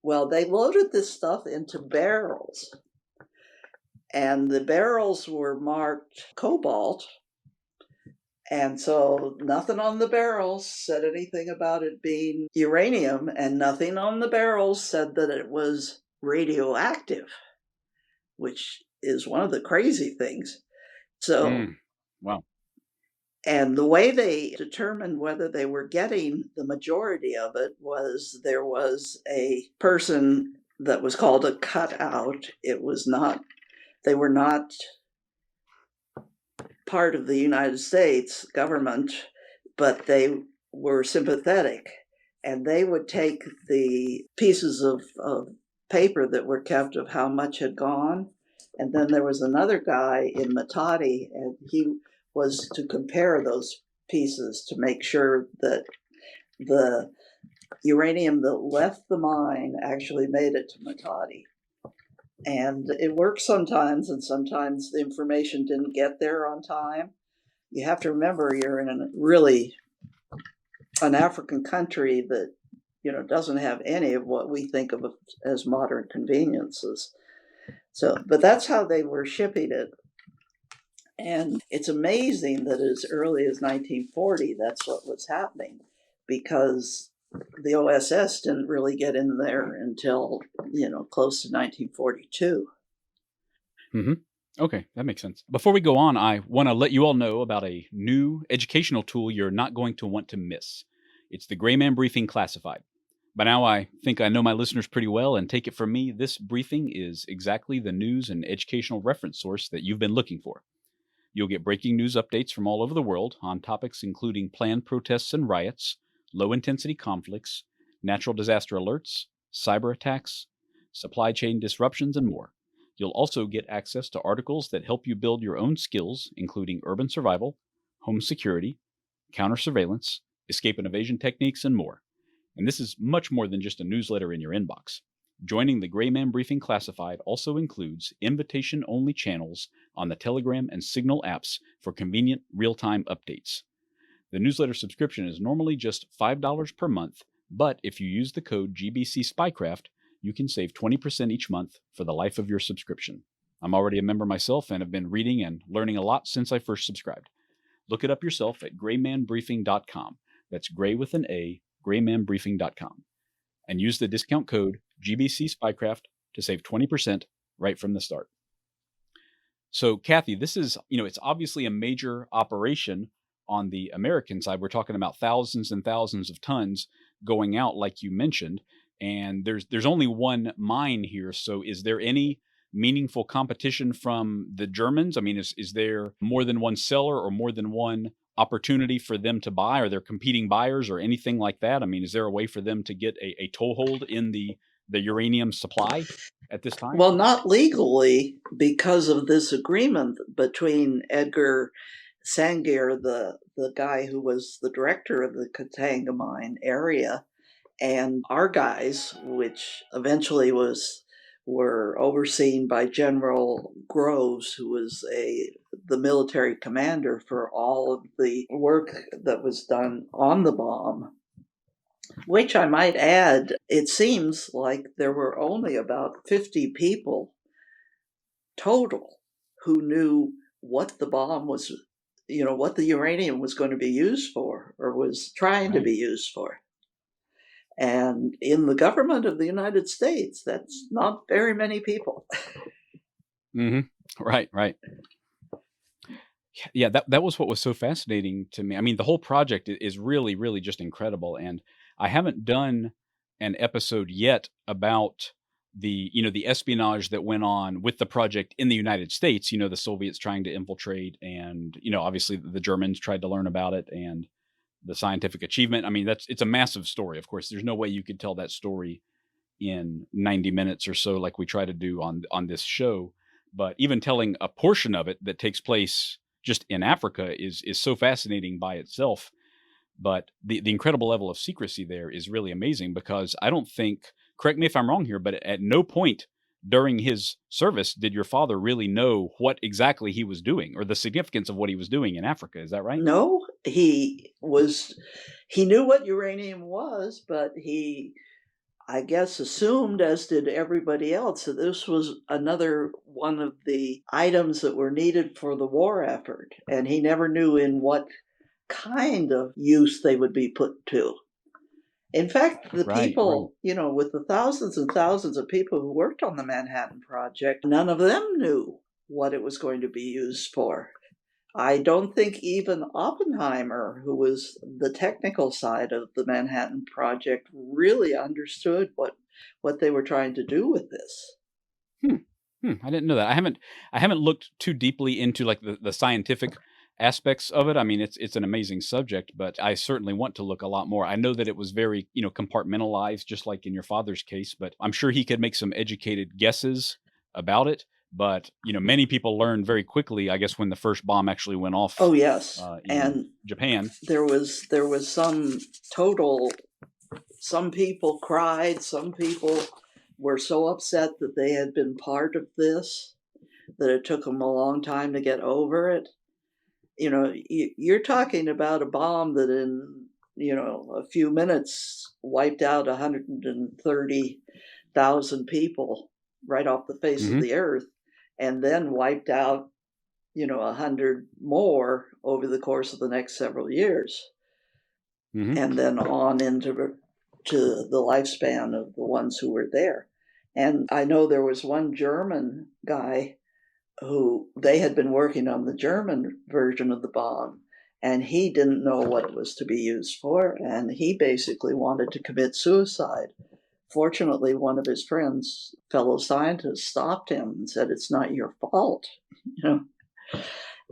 Well, they loaded this stuff into barrels, and the barrels were marked cobalt. And so nothing on the barrels said anything about it being uranium, and nothing on the barrels said that it was radioactive, which is one of the crazy things. So, wow. And the way they determined whether they were getting the majority of it was, there was a person that was called a cutout. They were not part of the United States government, but they were sympathetic. And they would take the pieces of paper that were kept of how much had gone. And then there was another guy in Matadi, and he was to compare those pieces to make sure that the uranium that left the mine actually made it to Matadi. And it worked sometimes, and sometimes the information didn't get there on time. You have to remember, you're in an African country that doesn't have any of what we think of as modern conveniences. So, but that's how they were shipping it. And it's amazing that as early as 1940, that's what was happening, because the OSS didn't really get in there until, close to 1942. Mm-hmm. Okay, that makes sense. Before we go on, I want to let you all know about a new educational tool you're not going to want to miss. It's the Gray Man Briefing Classified. By now, I think I know my listeners pretty well, and take it from me, this briefing is exactly the news and educational reference source that you've been looking for. You'll get breaking news updates from all over the world on topics including planned protests and riots, low-intensity conflicts, natural disaster alerts, cyber attacks, supply chain disruptions, and more. You'll also get access to articles that help you build your own skills, including urban survival, home security, counter-surveillance, escape and evasion techniques, and more. And this is much more than just a newsletter in your inbox. Joining the Gray Man Briefing Classified also includes invitation-only channels on the Telegram and Signal apps for convenient real-time updates. The newsletter subscription is normally just $5 per month, but if you use the code GBC Spycraft, you can save 20% each month for the life of your subscription. I'm already a member myself and have been reading and learning a lot since I first subscribed. Look it up yourself at graymanbriefing.com. That's gray with an A, graymanbriefing.com. And use the discount code GBC Spycraft to save 20% right from the start. So, Kathy, this is, it's obviously a major operation on the American side. We're talking about thousands and thousands of tons going out, like you mentioned, and there's only one mine here. So is there any meaningful competition from the Germans? I mean, is there more than one seller or more than one opportunity for them to buy? Are there competing buyers or anything like that? I mean, is there a way for them to get a toehold in the uranium supply at this time? Well, not legally, because of this agreement between Edgar Sangier, the guy who was the director of the Katanga mine area, and our guys, which eventually were overseen by General Groves, who was the military commander for all of the work that was done on the bomb. Which I might add, it seems like there were only about 50 people total who knew what the bomb was, what the uranium was going to be used for or was trying to Right. be used for. And in the government of the United States, that's not very many people. Mm-hmm. Right. Yeah, that was what was so fascinating to me. I mean, the whole project is really, really just incredible. And I haven't done an episode yet about the espionage that went on with the project in the United States, the Soviets trying to infiltrate, and obviously the Germans tried to learn about it, and the scientific achievement. I mean, it's a massive story. Of course, there's no way you could tell that story in 90 minutes or so like we try to do on this show. But even telling a portion of it that takes place just in Africa is so fascinating by itself. But the incredible level of secrecy there is really amazing, because I don't think, correct me if I'm wrong here, but at no point during his service did your father really know what exactly he was doing or the significance of what he was doing in Africa. Is that right? No, he knew what uranium was, but he, I guess, assumed, as did everybody else, that this was another one of the items that were needed for the war effort. And he never knew in what kind of use they would be put to. In fact, the Right. people, with the thousands and thousands of people who worked on the Manhattan Project, none of them knew what it was going to be used for. I don't think even Oppenheimer, who was the technical side of the Manhattan Project, really understood what they were trying to do with this. I didn't know that. I haven't looked too deeply into like the scientific aspects of it. I mean, it's an amazing subject, but I certainly want to look a lot more. I know that it was very, compartmentalized, just like in your father's case, but I'm sure he could make some educated guesses about it. But, many people learned very quickly, I guess, when the first bomb actually went off Oh yes, in and Japan. there was some people cried, some people were so upset that they had been part of this that it took them a long time to get over it. You're talking about a bomb that in a few minutes wiped out 130,000 people right off the face of Hmm. the earth, and then wiped out 100 more over the course of the next several years, Hmm. and then on into the lifespan of the ones who were there. And I know there was one German guy who they had been working on the German version of the bomb, and he didn't know what it was to be used for, and he basically wanted to commit suicide. Fortunately, one of his friends, fellow scientists, stopped him and said, "It's not your fault," you know.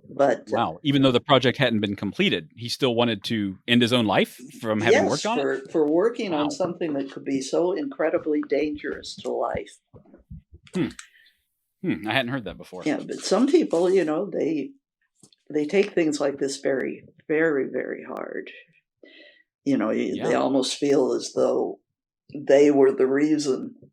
But Wow. Even though the project hadn't been completed, he still wanted to end his own life from having yes, worked on it. for working on Wow. something that could be so incredibly dangerous to life. Hmm. I hadn't heard that before. Yeah, but some people, they take things like this very, very, very hard. They Yeah. almost feel as though they were the reason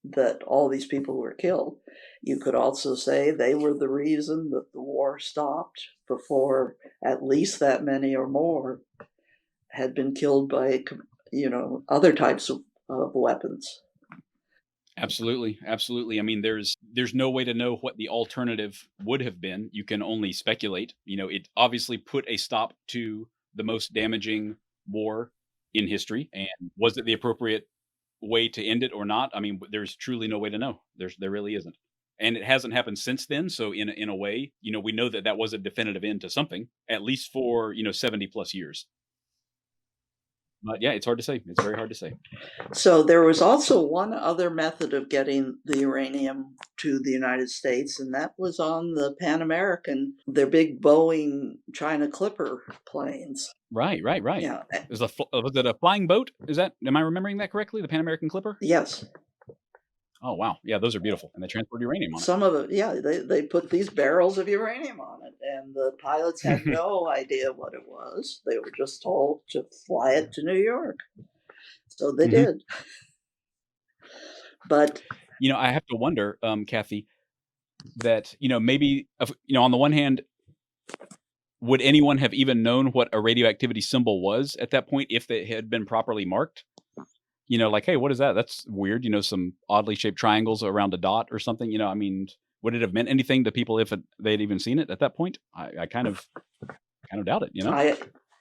that all these people were killed. You could also say they were the reason that the war stopped before at least that many or more had been killed by, other types of weapons. Absolutely. I mean, there's no way to know what the alternative would have been. You can only speculate. It obviously put a stop to the most damaging war in history. And was it the appropriate way to end it or not? I mean, there's truly no way to know. There really isn't. And it hasn't happened since then. So in a way, we know that that was a definitive end to something, at least for 70 plus years. But yeah, it's hard to say. It's very hard to say. So there was also one other method of getting the uranium to the United States, and that was on the Pan American, their big Boeing China Clipper planes. Right. Yeah. Was it a flying boat? Am I remembering that correctly? The Pan American Clipper? Yes. Oh, wow. Yeah, those are beautiful. And they transport uranium on Some of it, yeah, they put these barrels of uranium on it, and the pilots had it. no idea what it was. They were just told to fly it to New York. So they did. But I have to wonder, Kathy, that, maybe, on the one hand, would anyone have even known what a radioactivity symbol was at that point if it had been properly marked? Like, hey, what is that? That's weird. Some oddly shaped triangles around a dot or something. I mean, would it have meant anything to people if they'd even seen it at that point? I kind of doubt it.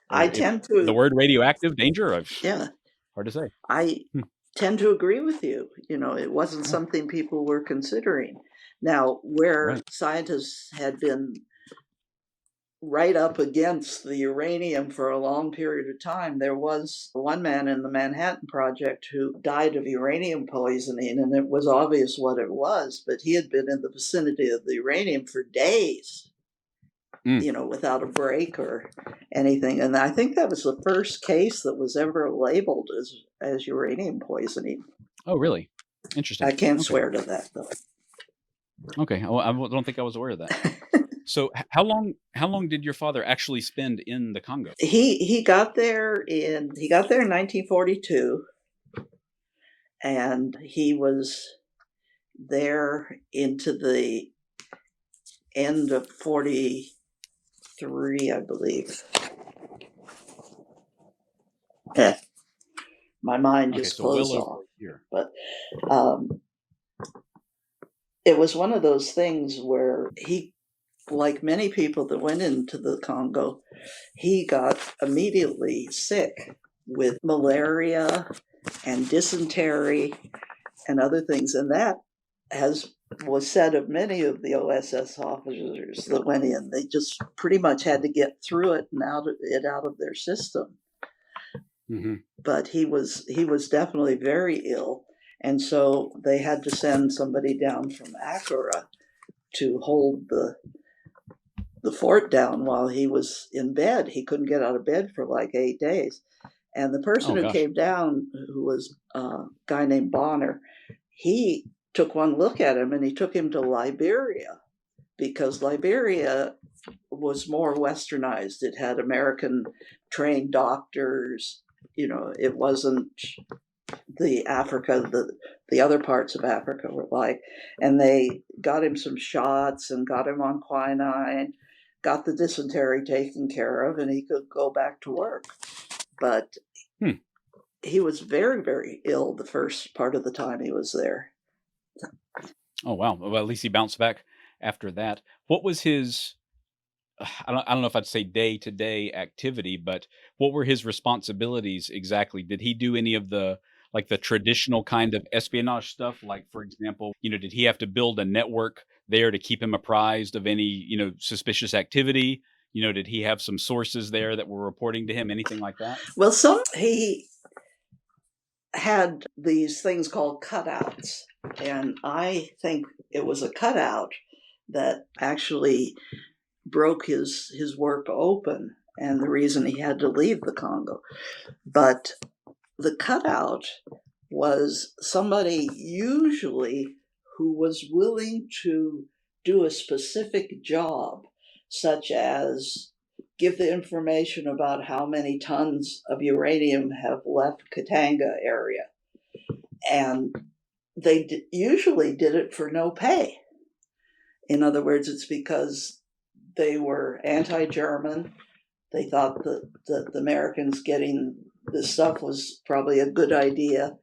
I tend to, the word radioactive danger. yeah, Hard to say. I tend to agree with you. It wasn't something people were considering. Now, where scientists had been right up against the uranium for a long period of time, there was one man in the Manhattan Project who died of uranium poisoning, and it was obvious what it was, but he had been in the vicinity of the uranium for days, without a break or anything. And I think that was the first case that was ever labeled as uranium poisoning. Oh, really? Interesting. I can't swear to that, though. Okay. Well, I don't think I was aware of that. So how long did your father actually spend in the Congo? He got there in 1942, and he was there into the end of 43, I believe. My mind just closed off. But it was one of those things where he, like many people that went into the Congo, he got immediately sick with malaria and dysentery and other things. And that was said of many of the OSS officers that went in. They just pretty much had to get through it and out of their system. Mm-hmm. But he was definitely very ill. And so they had to send somebody down from Accra to hold the fort down while he was in bed. He couldn't get out of bed for like 8 days. And the person who came down, who was a guy named Bonner, he took one look at him and he took him to Liberia, because Liberia was more westernized. It had American trained doctors. It wasn't the Africa the other parts of Africa were like. And they got him some shots and got him on quinine, got the dysentery taken care of, and he could go back to work. But he was very, very ill the first part of the time he was there. Oh, wow. Well, at least he bounced back after that. What was his, I don't know if I'd say day-to-day activity, but what were his responsibilities exactly? Did he do any of the traditional kind of espionage stuff? Like, for example, did he have to build a network there to keep him apprised of any, suspicious activity? Did he have some sources there that were reporting to him, anything like that? Well, he had these things called cutouts. And I think it was a cutout that actually broke his work open, and the reason he had to leave the Congo. But the cutout was somebody usually who was willing to do a specific job, such as give the information about how many tons of uranium have left Katanga area. And they usually did it for no pay. In other words, it's because they were anti-German. They thought that the Americans getting this stuff was probably a good idea,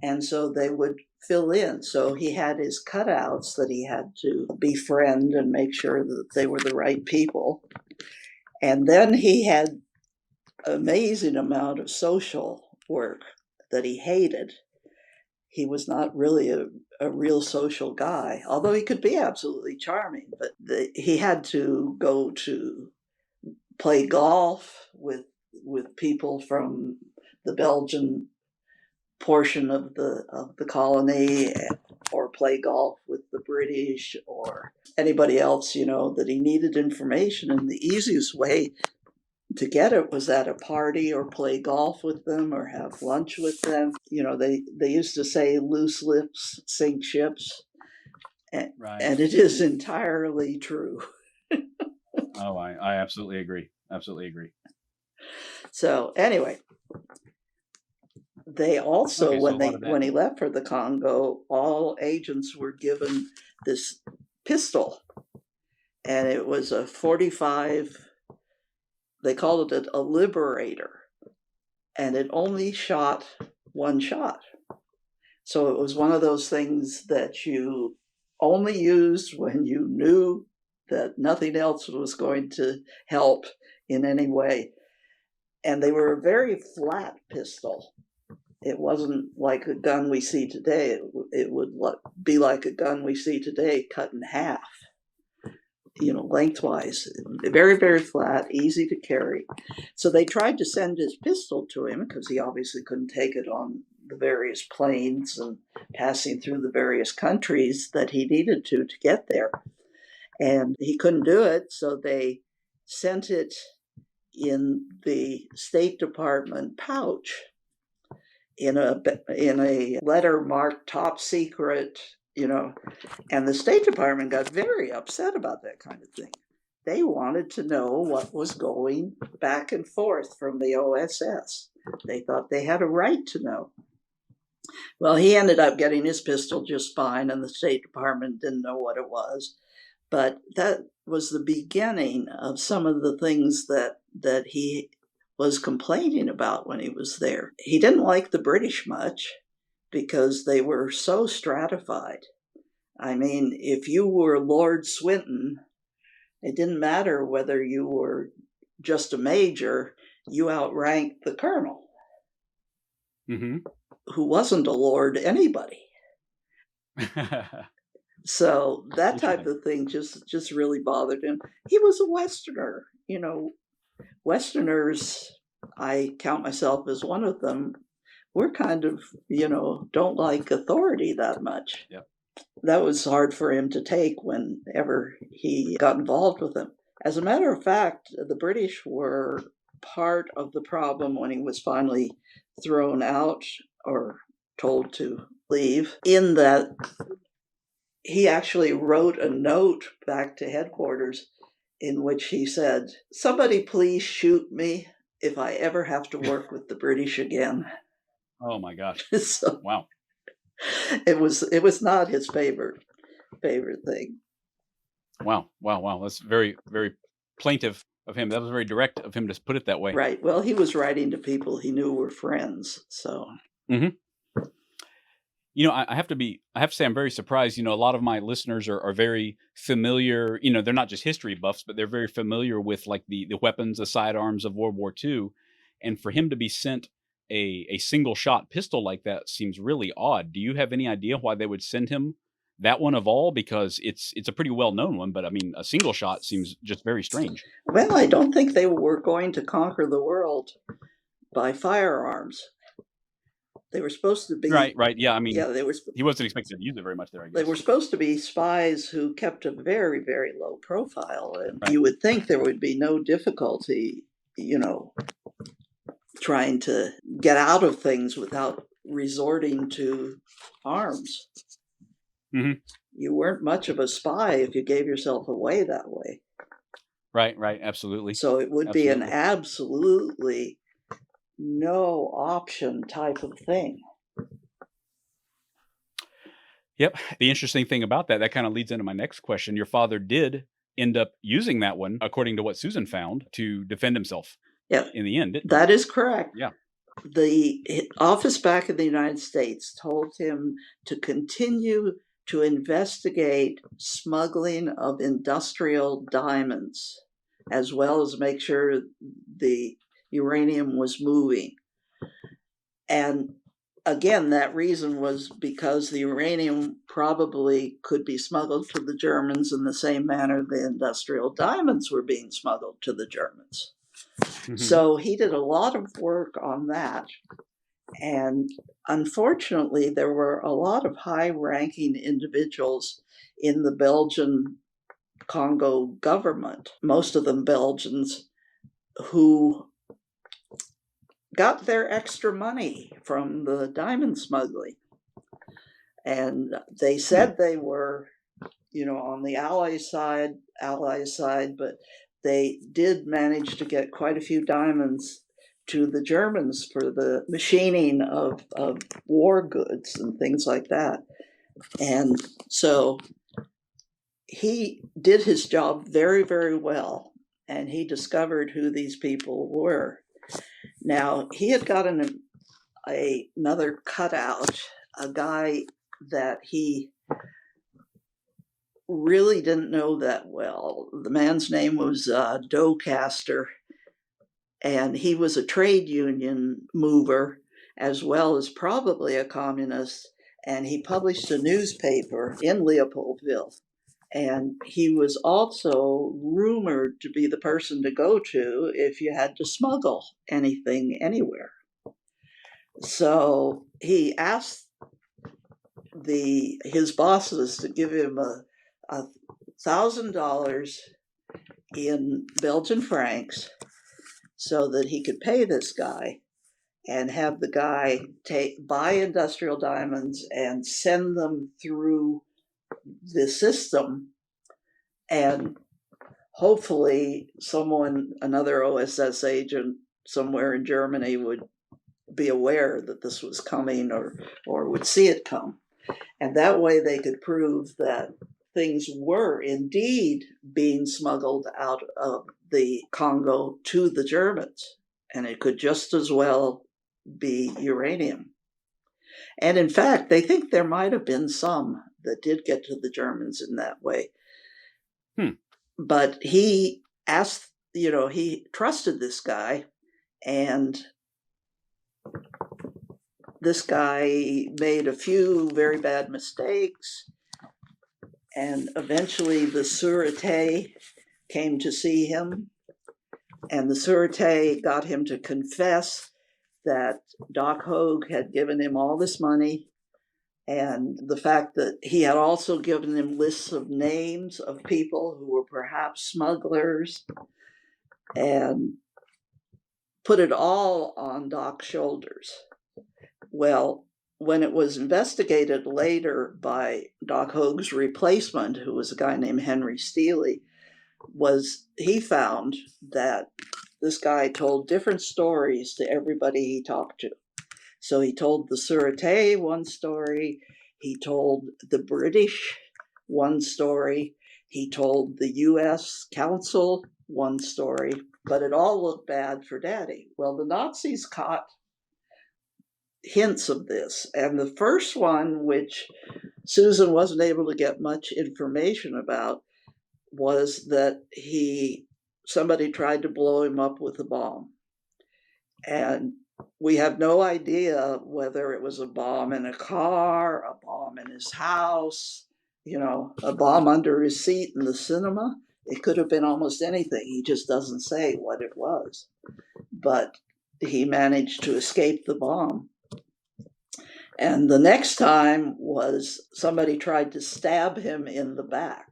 and so they would fill in. So he had his cutouts that he had to befriend and make sure that they were the right people. And then he had an amazing amount of social work that he hated. He was not really a real social guy, although he could be absolutely charming. But he had to go to play golf with people from the Belgian portion of the colony, or play golf with the British or anybody else, that he needed information. And the easiest way to get it was at a party, or play golf with them, or have lunch with them. They used to say loose lips sink ships. Right. And it is entirely true. Oh, I absolutely agree. Absolutely agree. So anyway, they also, when he left for the Congo, all agents were given this pistol, and it was a 45. They called it a Liberator, and it only shot one shot. So it was one of those things that you only used when you knew that nothing else was going to help in any way. And they were a very flat pistol. It wasn't like a gun we see today. It would be like a gun we see today, cut in half, lengthwise. Very, very flat, easy to carry. So they tried to send his pistol to him, because he obviously couldn't take it on the various planes and passing through the various countries that he needed to get there. And he couldn't do it, so they sent it in the State Department pouch in a letter marked top secret, and the State Department got very upset about that kind of thing. They wanted to know what was going back and forth from the OSS. They thought they had a right to know. Well, he ended up getting his pistol just fine, and the State Department didn't know what it was. But that was the beginning of some of the things that he was complaining about when he was there. He didn't like the British much, because they were so stratified. I mean, if you were Lord Swinton, it didn't matter whether you were just a major, you outranked the colonel, who wasn't a lord anybody. So that type of thing just really bothered him. He was a Westerner. Westerners, I count myself as one of them, we're kind of, don't like authority that much. Yep. That was hard for him to take whenever he got involved with them. As a matter of fact, the British were part of the problem when he was finally thrown out or told to leave, in that he actually wrote a note back to headquarters in which he said, "Somebody please shoot me if I ever have to work with the British again." Oh my gosh. So wow. It was not his favorite thing. Wow. That's very, very plaintive of him. That was very direct of him to put it that way. Right. Well, he was writing to people he knew were friends. So. Mm-hmm. I have to say I'm very surprised. A lot of my listeners are very familiar. They're not just history buffs, but they're very familiar with like the weapons, the sidearms of World War II. And for him to be sent a single shot pistol like that seems really odd. Do you have any idea why they would send him that one of all? Because it's a pretty well known one, but I mean, a single shot seems just very strange. Well, I don't think they were going to conquer the world by firearms. They were supposed to be right. Yeah, I mean, he wasn't expected to use it very much there, I guess. They were supposed to be spies who kept a very, very low profile, and right. You would think there would be no difficulty, trying to get out of things without resorting to arms. Mm-hmm. You weren't much of a spy if you gave yourself away that way. Right, absolutely. So it would be an absolutely no option type of thing. Yep. The interesting thing about that kind of leads into my next question. Your father did end up using that one, according to what Susan found, to defend himself. Yeah. In the end. That is correct. Yeah. The office back in the United States told him to continue to investigate smuggling of industrial diamonds, as well as make sure the uranium was moving. And again, that reason was because the uranium probably could be smuggled to the Germans in the same manner the industrial diamonds were being smuggled to the Germans. So he did a lot of work on that. And unfortunately, there were a lot of high-ranking individuals in the Belgian Congo government, most of them Belgians, who got their extra money from the diamond smuggling. And they said they were, on the Allies side, but they did manage to get quite a few diamonds to the Germans for the machining of war goods and things like that. And so he did his job very, very well, and he discovered who these people were. Now, he had gotten another cutout, a guy that he really didn't know that well. The man's name was Docaster, and he was a trade union mover as well as probably a communist, and he published a newspaper in Leopoldville. And he was also rumored to be the person to go to if you had to smuggle anything anywhere. So he asked his bosses to give him $1,000 in Belgian francs so that he could pay this guy and have the guy buy industrial diamonds and send them through the system, and hopefully another OSS agent somewhere in Germany would be aware that this was coming or would see it come. And that way they could prove that things were indeed being smuggled out of the Congo to the Germans. And it could just as well be uranium. And in fact, they think there might have been some that did get to the Germans in that way. But he asked, he trusted this guy, and this guy made a few very bad mistakes, and eventually the Sûreté came to see him, and the Sûreté got him to confess that Doc Hogue had given him all this money, and the fact that he had also given him lists of names of people who were perhaps smugglers, and put it all on Doc's shoulders. Well, when it was investigated later by Doc Hogue's replacement, who was a guy named Henry Steely, he found that this guy told different stories to everybody he talked to. So he told the Sûreté one story, he told the British one story, he told the US Council one story, but it all looked bad for Daddy. Well, the Nazis caught hints of this, and the first one, which Susan wasn't able to get much information about, was that somebody tried to blow him up with a bomb. And we have no idea whether it was a bomb in a car, a bomb in his house, a bomb under his seat in the cinema. It could have been almost anything. He just doesn't say what it was. But he managed to escape the bomb. And the next time was somebody tried to stab him in the back,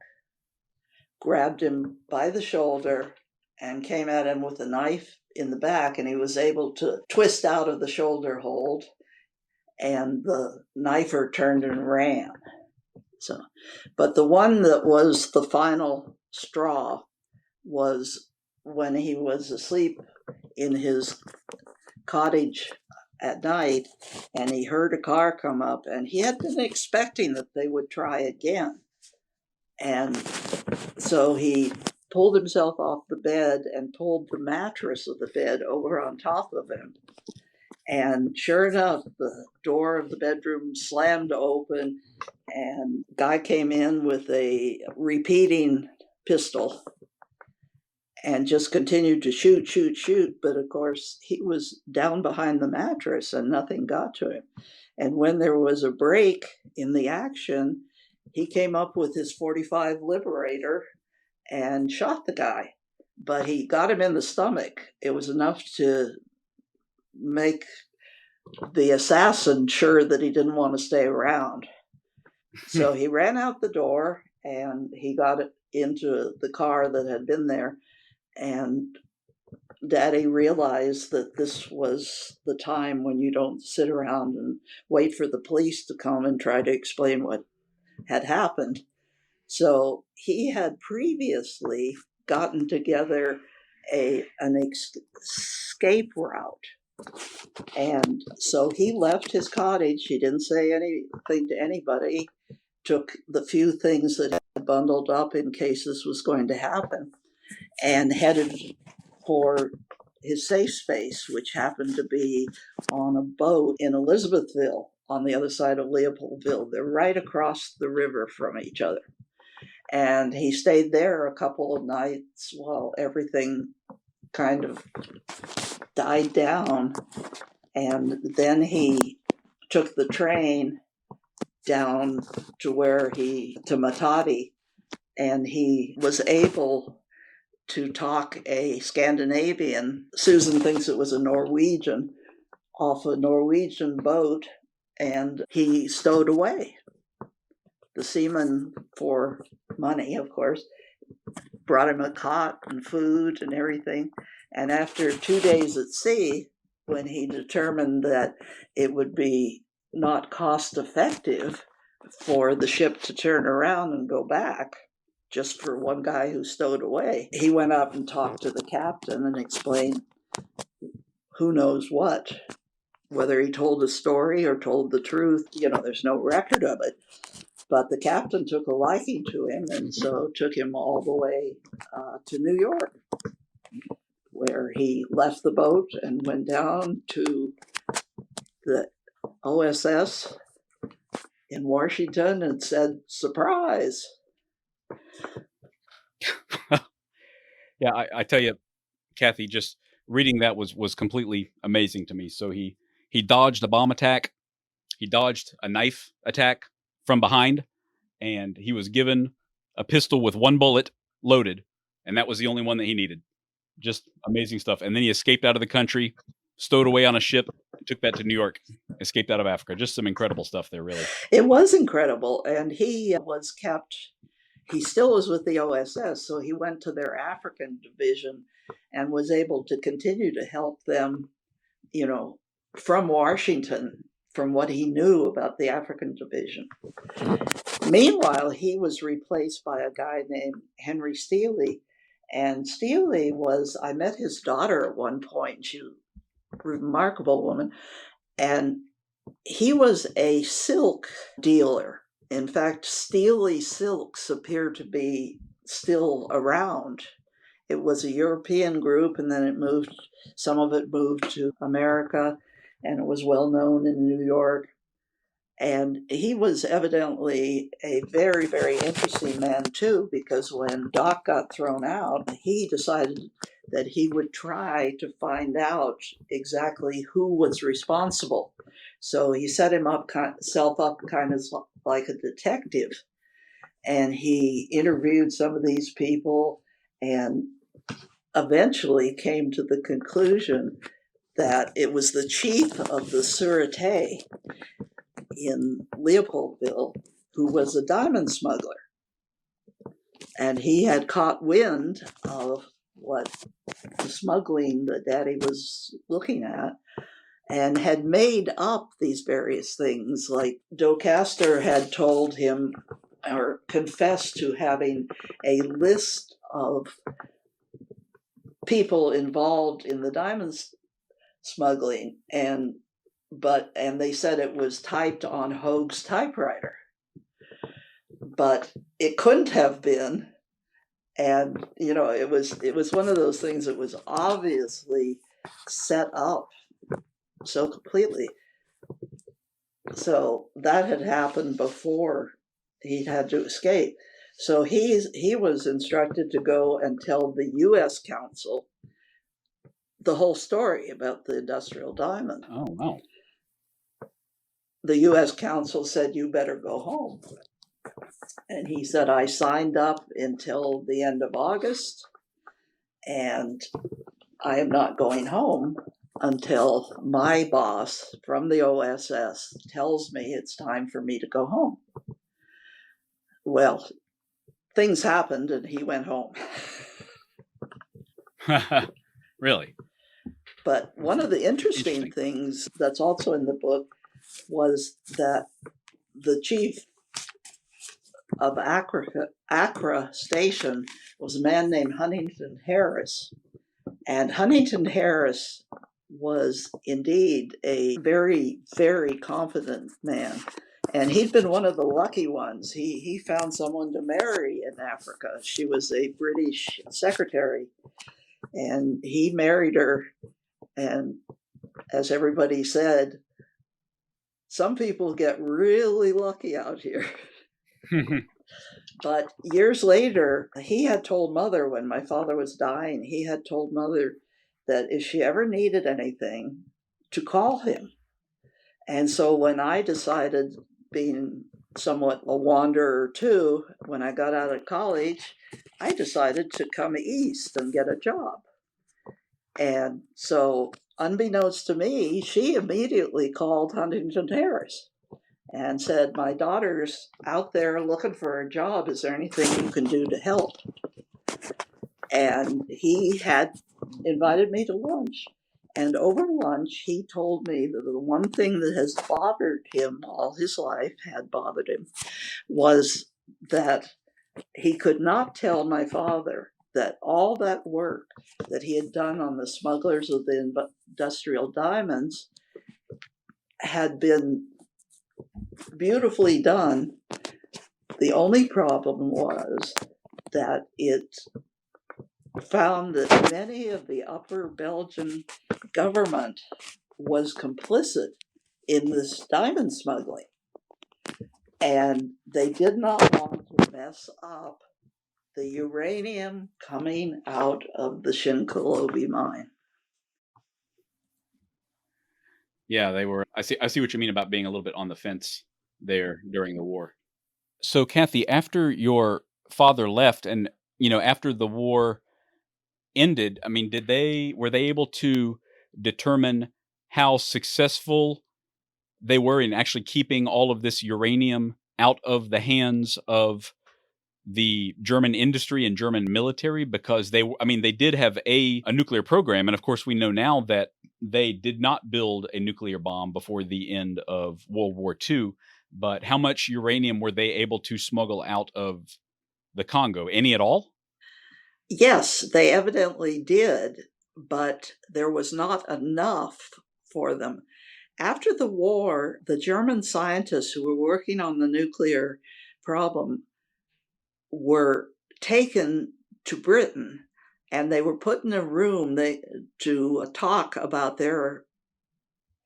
grabbed him by the shoulder, and came at him with a knife in the back, and he was able to twist out of the shoulder hold, and the knifer turned and ran. But the one that was the final straw was when he was asleep in his cottage at night, and he heard a car come up, and he had been expecting that they would try again. And so he pulled himself off the bed and pulled the mattress of the bed over on top of him. And sure enough, the door of the bedroom slammed open, and the guy came in with a repeating pistol and just continued to shoot. But of course, he was down behind the mattress and nothing got to him. And when there was a break in the action, he came up with his .45 Liberator and shot the guy. but he got him in the stomach. It was enough to make the assassin sure that he didn't want to stay around. So he ran out the door and he got it into the car that had been there. And Daddy realized that this was the time when you don't sit around and wait for the police to come and try to explain what had happened. So he had previously gotten together an escape route. And so he left his cottage. He didn't say anything to anybody, took the few things that had bundled up in case this was going to happen, and headed for his safe space, which happened to be on a boat in Elizabethville on the other side of Leopoldville. They're right across the river from each other. And he stayed there a couple of nights while everything kind of died down. And then he took the train down to Matadi, and he was able to talk a Scandinavian. Susan thinks it was a Norwegian, off a Norwegian boat, and he stowed away. The seaman, for money, of course, brought him a cot and food and everything. And after 2 days at sea, when he determined that it would be not cost effective for the ship to turn around and go back, just for one guy who stowed away, he went up and talked to the captain and explained who knows what, whether he told a story or told the truth. There's no record of it. But the captain took a liking to him, and so took him all the way to New York, where he left the boat and went down to the OSS in Washington and said, "Surprise." Yeah, I tell you, Kathy, just reading that was completely amazing to me. So he dodged a bomb attack, he dodged a knife attack from behind, and he was given a pistol with one bullet loaded, and that was the only one that he needed. Just amazing stuff. And then he escaped out of the country, stowed away on a ship, took that to New York, escaped out of Africa. Just some incredible stuff there, really. It was incredible. And he still was with the OSS, so he went to their African division and was able to continue to help them, from Washington, from what he knew about the African division. Meanwhile, he was replaced by a guy named Henry Steele. And Steele I met his daughter at one point. She's a remarkable woman. And he was a silk dealer. In fact, Steele silks appear to be still around. It was a European group, and then some of it moved to America, and it was well known in New York. And he was evidently a very, very interesting man, too, because when Doc got thrown out, he decided that he would try to find out exactly who was responsible. So he set himself up kind of like a detective. And he interviewed some of these people and eventually came to the conclusion that it was the chief of the Sûreté in Leopoldville who was a diamond smuggler. And he had caught wind of what the smuggling that Daddy was looking at and had made up these various things. Like Docaster had told him or confessed to having a list of people involved in the diamonds smuggling, and they said it was typed on Hogue's typewriter, but it couldn't have been. And it was one of those things that was obviously set up so completely. So that had happened before he had to escape. So he was instructed to go and tell the U.S. Council the whole story about the industrial diamond. Oh, wow. The U.S. Council said, "You better go home." And he said, "I signed up until the end of August, and I am not going home until my boss from the OSS tells me it's time for me to go home. Well, things happened and he went home. Really? But one of the interesting things that's also in the book was that the chief of Accra Station was a man named Huntington Harris. And Huntington Harris was indeed a very, very confident man. And he'd been one of the lucky ones. He found someone to marry in Africa. She was a British secretary. And he married her. And as everybody said, some people get really lucky out here. But years later, he had told Mother, when my father was dying, he had told Mother that if she ever needed anything, to call him. And so when I decided, being somewhat a wanderer too, when I got out of college, I decided to come east and get a job. And so, unbeknownst to me, she immediately called Huntington Harris and said, my daughter's out there looking for a job. Is there anything you can do to help? And he had invited me to lunch. And over lunch, he told me that the one thing that has bothered him all his life, had bothered him, was that he could not tell my father that all that work that he had done on the smugglers of the industrial diamonds had been beautifully done. The only problem was that it found that many of the upper Belgian government was complicit in this diamond smuggling. And they did not want to mess up the uranium coming out of the Shinkolobwe mine. Yeah, they were. I see what you mean about being a little bit on the fence there during the war. So, Kathy, after your father left, and after the war ended, I mean, were they able to determine how successful they were in actually keeping all of this uranium out of the hands of the German industry and German military? Because they did have a nuclear program, and of course we know now that they did not build a nuclear bomb before the end of World War II. But how much uranium were they able to smuggle out of the Congo? Any at all? Yes, they evidently did, but there was not enough for them. After the war, the German scientists who were working on the nuclear problem were taken to Britain, and they were put in a room to talk about their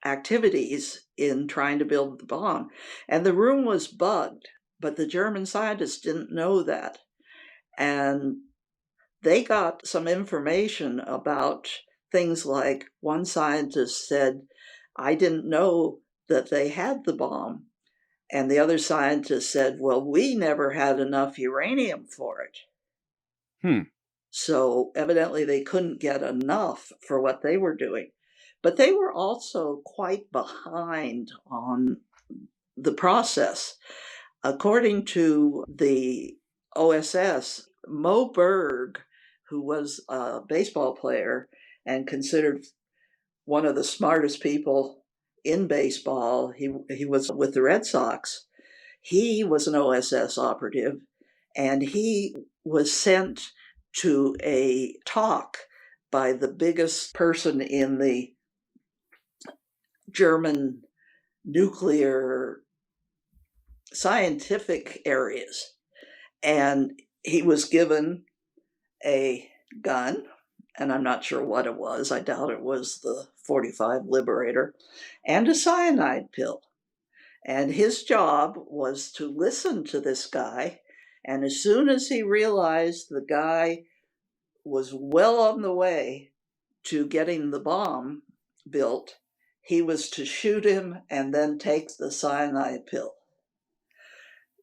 activities in trying to build the bomb. And the room was bugged, but the German scientists didn't know that. And they got some information about things like, one scientist said, I didn't know that they had the bomb. And the other scientist said, well, we never had enough uranium for it. So evidently they couldn't get enough for what they were doing. But they were also quite behind on the process. According to the OSS, Mo Berg, who was a baseball player and considered one of the smartest people in baseball, he was with the Red Sox. He was an OSS operative, and he was sent to a talk by the biggest person in the German nuclear scientific areas. And he was given a gun, and I'm not sure what it was. I doubt it was the 45 Liberator, and a cyanide pill. And his job was to listen to this guy. And as soon as he realized the guy was well on the way to getting the bomb built, he was to shoot him and then take the cyanide pill.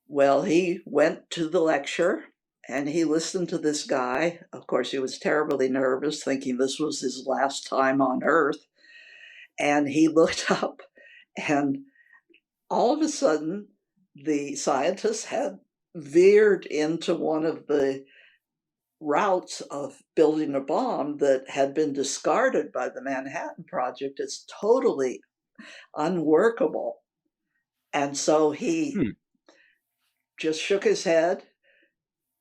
Well, he went to the lecture and he listened to this guy. Of course, he was terribly nervous, thinking this was his last time on Earth. And he looked up, and all of a sudden, the scientists had veered into one of the routes of building a bomb that had been discarded by the Manhattan Project as totally unworkable. And so he just shook his head,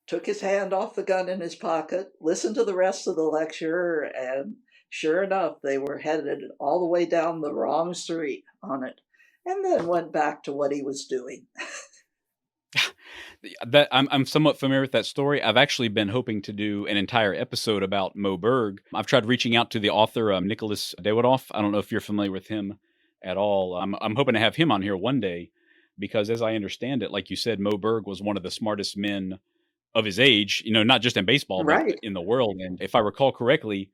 took his hand off the gun in his pocket, listened to the rest of the lecture, and sure enough, they were headed all the way down the wrong street on it, and then went back to what he was doing. That I'm somewhat familiar with that story. I've actually been hoping to do an entire episode about Mo Berg. I've tried reaching out to the author, Nicholas Dawidoff. I don't know if you're familiar with him at all. I'm hoping to have him on here one day because, as I understand it, like you said, Mo Berg was one of the smartest men of his age. Not just in baseball, but Right. in the world. And if I recall correctly,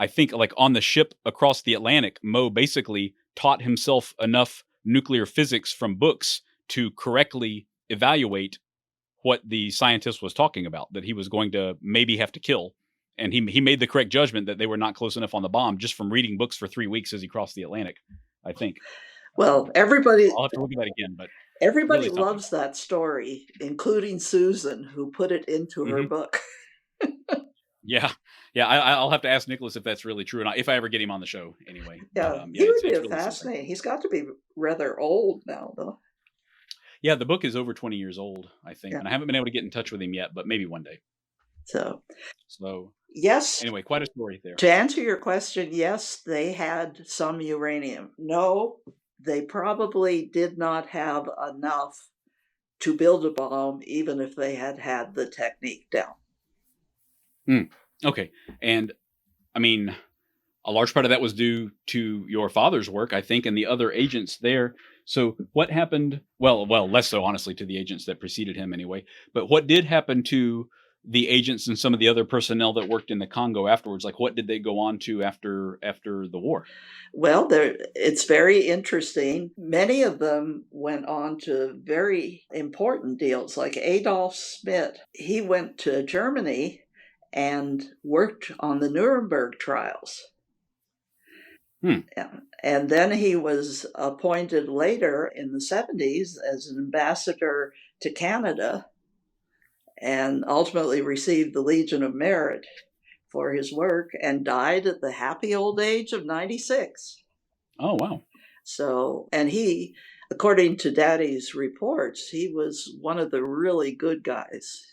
I think like on the ship across the Atlantic, Mo basically taught himself enough nuclear physics from books to correctly evaluate what the scientist was talking about, that he was going to maybe have to kill. And he made the correct judgment that they were not close enough on the bomb just from reading books for 3 weeks as he crossed the Atlantic, I think. Well, everybody I'll have to look at that again, but everybody really something. loves that story, including Susan, who put it into her book. Yeah. I'll have to ask Nicholas if that's really true, and if I ever get him on the show anyway. Yeah, But, he would be really fascinating. something. He's got to be rather old now, though. Yeah, the book is over 20 years old, I think, Yeah. and I haven't been able to get in touch with him yet, but maybe one day. So, yes. Anyway, quite a story there. To answer your question, yes, they had some uranium. No, they probably did not have enough to build a bomb, even if they had the technique down. Okay. And I mean, a large part of that was due to your father's work, I think, and the other agents there. So what happened? Well, less so, honestly, to the agents that preceded him anyway. But what did happen to the agents and some of the other personnel that worked in the Congo afterwards? Like, what did they go on to after the war? Well, it's very interesting. Many of them went on to very important deals, like Adolf Schmidt. He went to Germany and worked on the Nuremberg trials. And then he was appointed later in the 70s as an ambassador to Canada and ultimately received the Legion of Merit for his work and died at the happy old age of 96. Oh, wow. So, and he, according to Daddy's reports, he was one of the really good guys.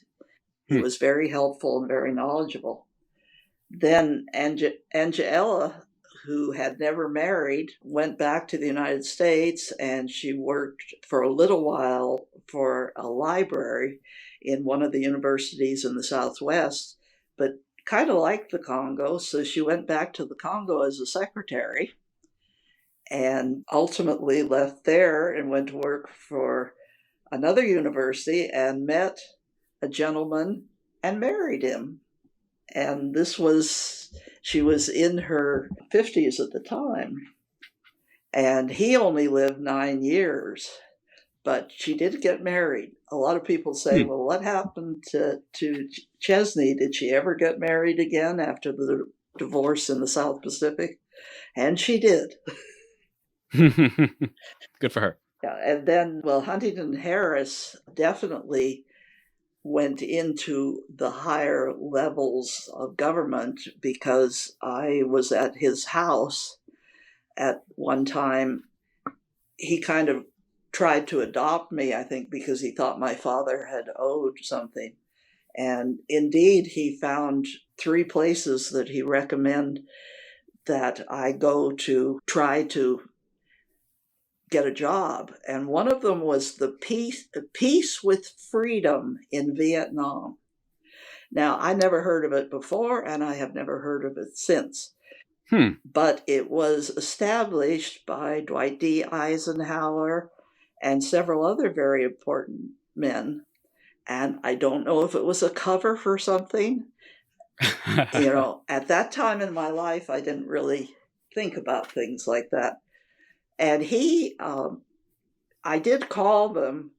He was very helpful and very knowledgeable. Then Angela, who had never married, went back to the United States, and she worked for a little while for a library in one of the universities in the Southwest, but kind of liked the Congo, so she went back to the Congo as a secretary and ultimately left there and went to work for another university and met a gentleman and married him. And she was in her 50s at the time. And he only lived 9 years, but she did get married. A lot of people say, well, what happened to Chesney? Did she ever get married again after the divorce in the South Pacific? And she did. Good for her. Yeah, and then, Huntington Harris definitely went into the higher levels of government because I was at his house at one time. He kind of tried to adopt me, I think, because he thought my father had owed something. And indeed, he found 3 places that he recommended that I go to try to get a job. And one of them was the Peace with Freedom in Vietnam. Now, I never heard of it before, and I have never heard of it since. But it was established by Dwight D. Eisenhower and several other very important men. And I don't know if it was a cover for something. At that time in my life, I didn't really think about things like that. And I did call them,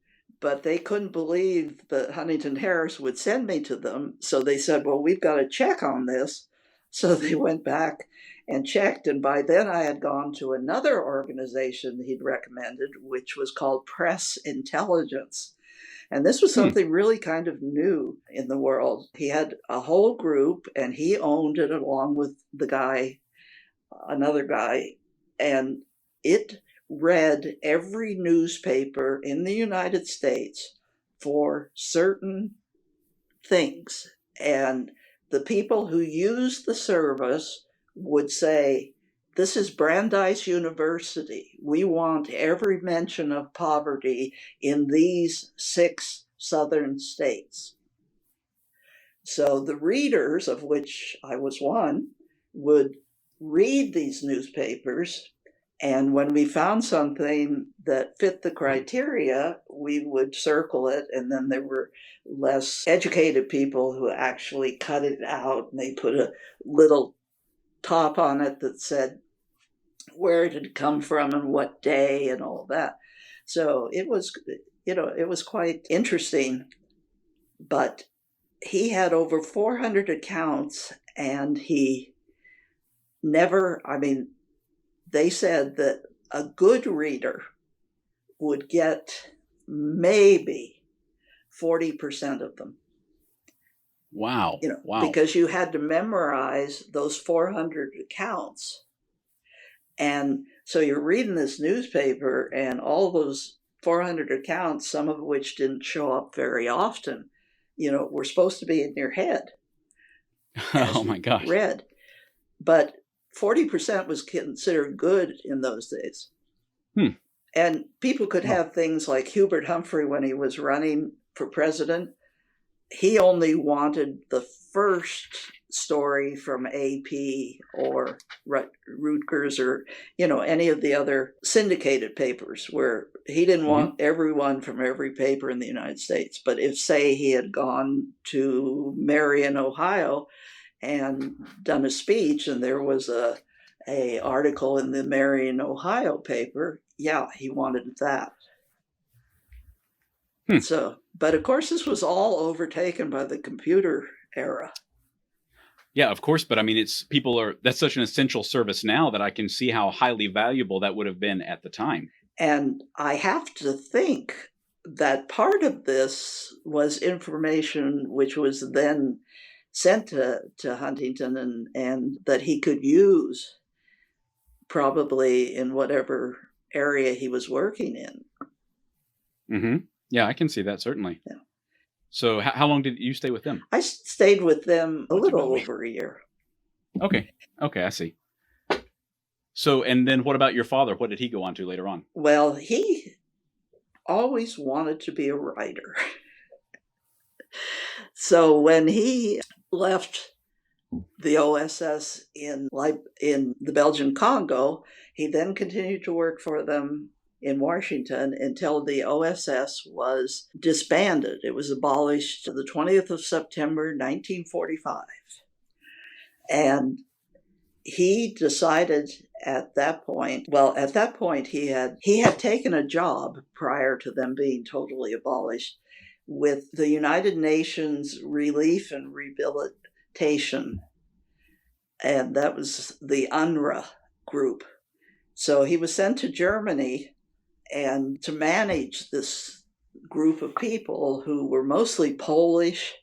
but they couldn't believe that Huntington Harris would send me to them. So they said, well, we've got to check on this. So they went back and checked. And by then I had gone to another organization he'd recommended, which was called Press Intelligence. And this was something really kind of new in the world. He had a whole group and he owned it along with another guy. And it read every newspaper in the United States for certain things. And the people who used the service would say, this is Brandeis University. We want every mention of poverty in these 6 southern states. So the readers, of which I was one, would read these newspapers, and when we found something that fit the criteria, we would circle it, and then there were less educated people who actually cut it out, and they put a little top on it that said where it had come from and what day and all that. So it was quite interesting. But he had over 400 accounts, and he never, they said that a good reader would get maybe 40% of them. Wow. Wow. Because you had to memorize those 400 accounts. And so you're reading this newspaper, and all those 400 accounts, some of which didn't show up very often, were supposed to be in your head. Oh my gosh. Read. But 40% was considered good in those days. And people could have things like Hubert Humphrey, when he was running for president, he only wanted the first story from AP or Rutgers or, any of the other syndicated papers, where he didn't want everyone from every paper in the United States. But if, say, he had gone to Marion, Ohio, and done a speech, and there was a article in the Marion, Ohio paper, he wanted that. So, but of course, this was all overtaken by the computer era. Yeah, of course. But that's such an essential service now that I can see how highly valuable that would have been at the time. And I have to think that part of this was information which was then sent to Huntington and that he could use probably in whatever area he was working in. Mm-hmm. Yeah, I can see that, certainly. Yeah. So how long did you stay with them? I stayed with them a little over a year. Okay, I see. So, and then what about your father? What did he go on to later on? Well, he always wanted to be a writer. So when he left the OSS in the Belgian Congo, he then continued to work for them in Washington until the OSS was disbanded. It was abolished the 20th of September, 1945. And he decided at that point, he had taken a job prior to them being totally abolished with the United Nations Relief and Rehabilitation. And that was the UNRWA group. So he was sent to Germany and to manage this group of people who were mostly Polish,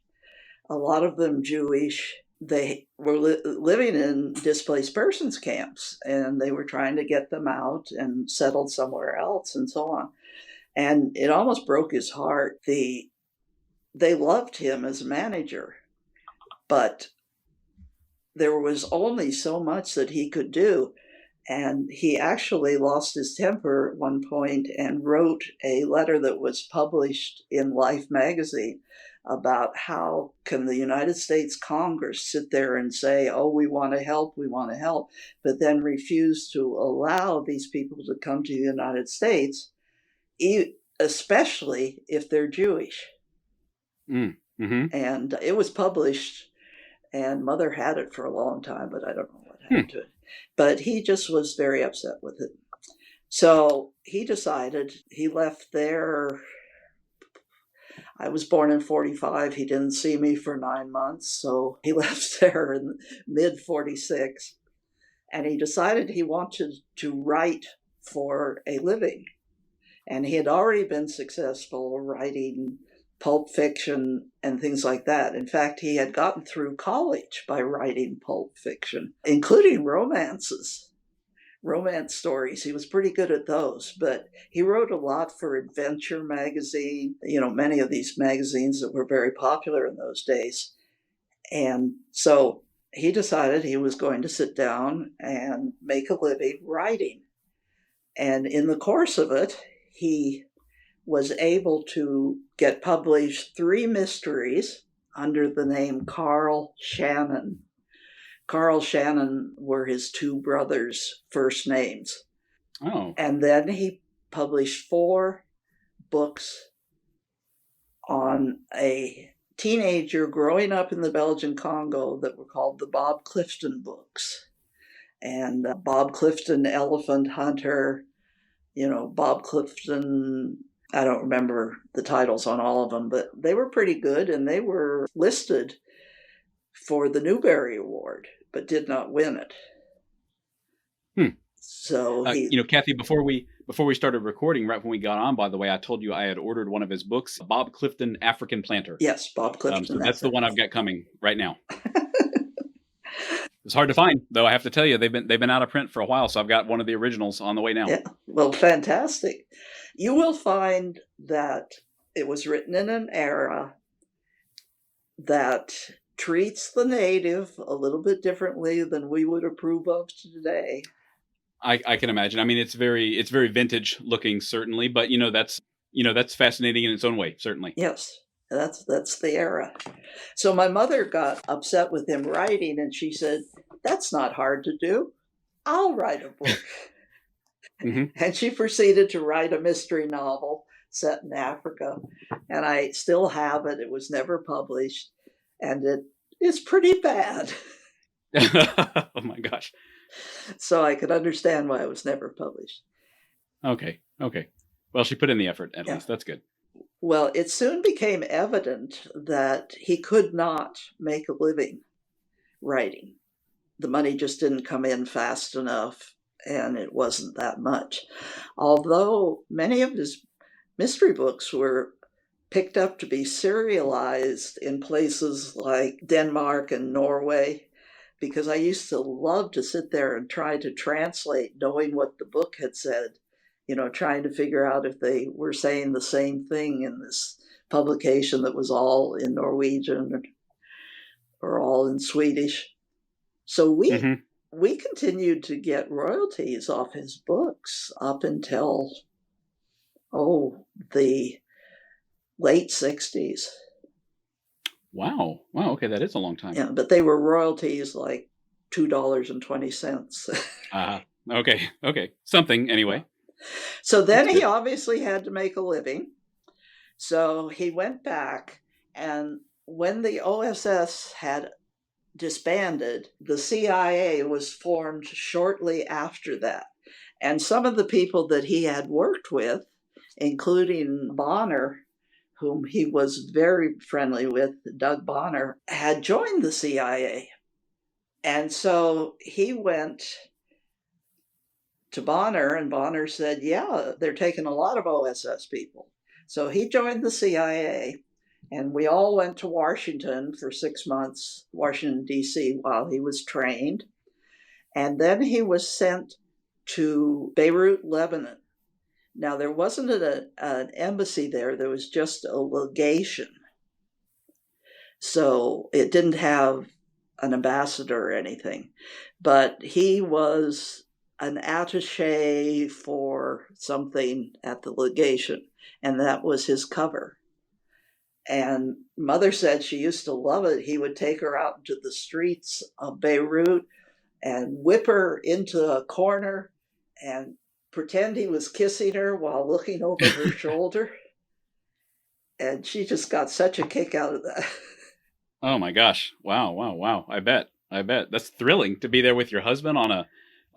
a lot of them Jewish. They were living in displaced persons camps, and they were trying to get them out and settled somewhere else and so on. And it almost broke his heart. They loved him as a manager, but there was only so much that he could do. And he actually lost his temper at one point and wrote a letter that was published in Life magazine about how can the United States Congress sit there and say, oh, we want to help, but then refuse to allow these people to come to the United States, especially if they're Jewish. Mm-hmm. And it was published, and Mother had it for a long time, but I don't know what happened to it. But he just was very upset with it. So he decided, he left there I was born in 45. He didn't see me for 9 months, so he left there in mid 46. And he decided he wanted to write for a living. And he had already been successful writing pulp fiction and things like that. In fact, he had gotten through college by writing pulp fiction, including romance stories. He was pretty good at those, but he wrote a lot for Adventure magazine, many of these magazines that were very popular in those days. And so he decided he was going to sit down and make a living writing. And in the course of it, he was able to get published 3 mysteries under the name Carl Shannon. Carl Shannon were his 2 brothers' first names. Oh. And then he published 4 books on a teenager growing up in the Belgian Congo that were called the Bob Clifton books. And Bob Clifton, Elephant Hunter, Bob Clifton, I don't remember the titles on all of them, but they were pretty good, and they were listed for the Newbery Award, but did not win it. So Kathy, before we started recording, right when we got on, by the way, I told you I had ordered one of his books, Bob Clifton, African Planter. Yes, Bob Clifton. So that's the one I've got coming right now. It's hard to find, though. I have to tell you, they've been out of print for a while, so I've got one of the originals on the way now. Yeah, well, fantastic. You will find that it was written in an era that treats the native a little bit differently than we would approve of today. I can imagine. I mean, it's very vintage looking, certainly, but that's fascinating in its own way, certainly. Yes. That's the era. So my mother got upset with him writing, and she said, "That's not hard to do. I'll write a book." Mm-hmm. And she proceeded to write a mystery novel set in Africa. And I still have it. It was never published. And it is pretty bad. Oh, my gosh. So I could understand why it was never published. Okay. Well, she put in the effort, at least. That's good. Well, it soon became evident that he could not make a living writing. The money just didn't come in fast enough, and it wasn't that much. Although many of his mystery books were picked up to be serialized in places like Denmark and Norway, because I used to love to sit there and try to translate, knowing what the book had said. Trying to figure out if they were saying the same thing in this publication that was all in Norwegian or all in Swedish. So we continued to get royalties off his books up until, the late 60s. Wow. Okay, that is a long time. Yeah, but they were royalties like $2.20. Okay. Something, anyway. So then he obviously had to make a living. So he went back, and when the OSS had disbanded, the CIA was formed shortly after that. And some of the people that he had worked with, including Bonner, whom he was very friendly with, Doug Bonner, had joined the CIA. And so he went to Bonner, and Bonner said, yeah, they're taking a lot of OSS people. So he joined the CIA, and we all went to Washington for 6 months, Washington, D.C., while he was trained. And then he was sent to Beirut, Lebanon. Now, there wasn't an embassy there. There was just a legation. So it didn't have an ambassador or anything. But he was an attaché for something at the legation, and that was his cover. And Mother said she used to love it. He would take her out into the streets of Beirut and whip her into a corner and pretend he was kissing her while looking over her shoulder. And she just got such a kick out of that. Oh my gosh. Wow. I bet. That's thrilling to be there with your husband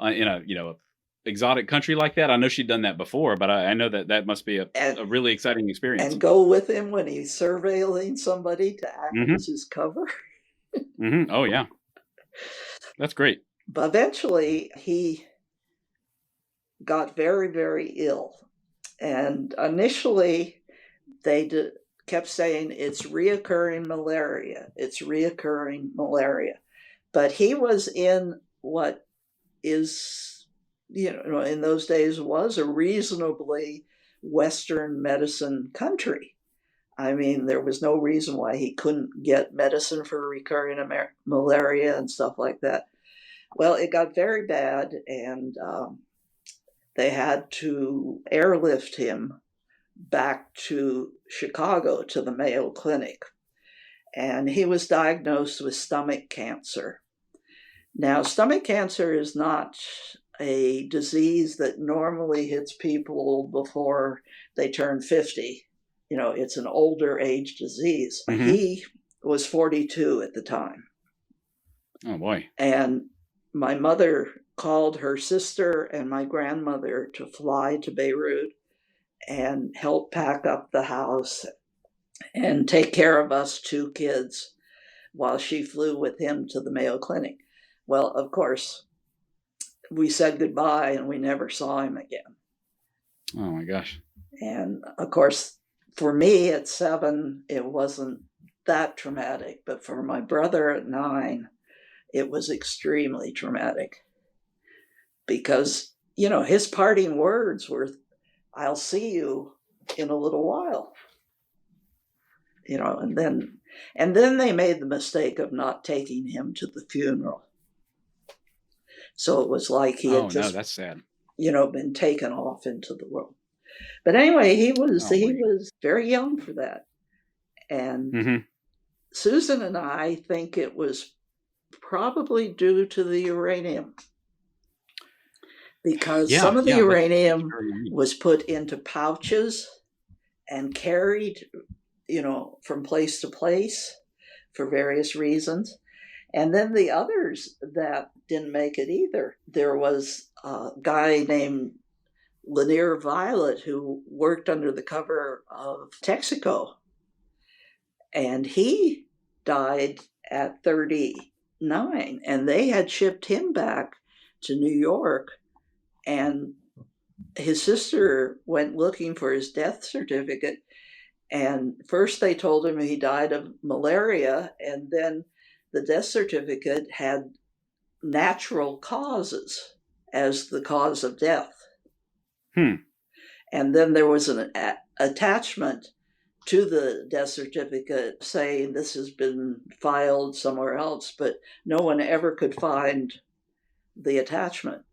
in a exotic country like that? I know she'd done that before, but I know that must be a really exciting experience. And go with him when he's surveilling somebody to act as his cover. Oh, yeah. That's great. But eventually he got very, very ill. And initially they kept saying it's reoccurring malaria. It's reoccurring malaria. But he was in what is, in those days was a reasonably Western medicine country. I mean, there was no reason why he couldn't get medicine for recurring malaria and stuff like that. Well, it got very bad, and they had to airlift him back to Chicago to the Mayo Clinic. And he was diagnosed with stomach cancer. Now, stomach cancer is not a disease that normally hits people before they turn 50. It's an older age disease. He was 42 at the time. Oh, boy. And my mother called her sister and my grandmother to fly to Beirut and help pack up the house and take care of us two kids while she flew with him to the Mayo Clinic. Well, of course, we said goodbye and we never saw him again. Oh, my gosh. And, of course, for me at 7, it wasn't that traumatic. But for my brother at 9, it was extremely traumatic. Because, his parting words were, "I'll see you in a little while." And then they made the mistake of not taking him to the funeral. So it was like he had just, that's sad. Been taken off into the world. But anyway, he was very young for that. And Susan and I think it was probably due to the uranium. Because some of the uranium was put into pouches and carried, from place to place for various reasons. And then the others that didn't make it either. There was a guy named Lanier Violet who worked under the cover of Texaco. And he died at 39. And they had shipped him back to New York. And his sister went looking for his death certificate. And first they told him he died of malaria. And then the death certificate had natural causes as the cause of death. And then there was an attachment to the death certificate saying this has been filed somewhere else, but no one ever could find the attachment.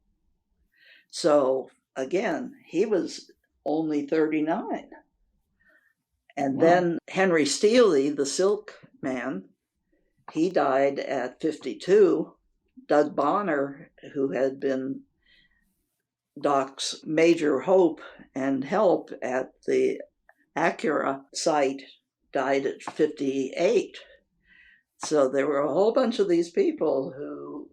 So again, he was only 39. And then Henry Steely, the silk man, he died at 52. Doug Bonner, who had been Doc's major hope and help at the Acura site, died at 58. So there were a whole bunch of these people who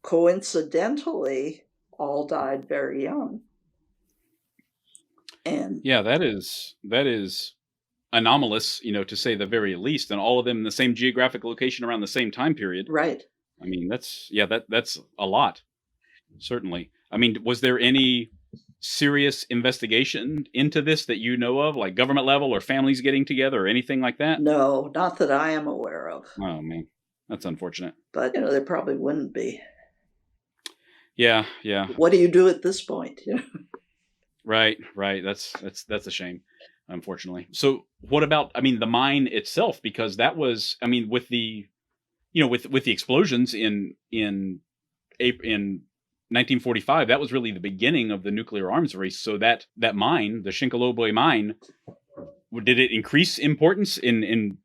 coincidentally all died very young. And yeah, that is anomalous, to say the very least, and all of them in the same geographic location around the same time period. Right. I mean, that's a lot. Certainly. I mean, was there any serious investigation into this that you know of, like government level or families getting together or anything like that? No, not that I am aware of. Oh, man. That's unfortunate. But, there probably wouldn't be. Yeah. What do you do at this point? Right. That's a shame, unfortunately. So what about, the mine itself? Because that was, with the, with the explosions in 1945, that was really the beginning of the nuclear arms race. So that mine, the Shinkolobwe mine, did it increase importance in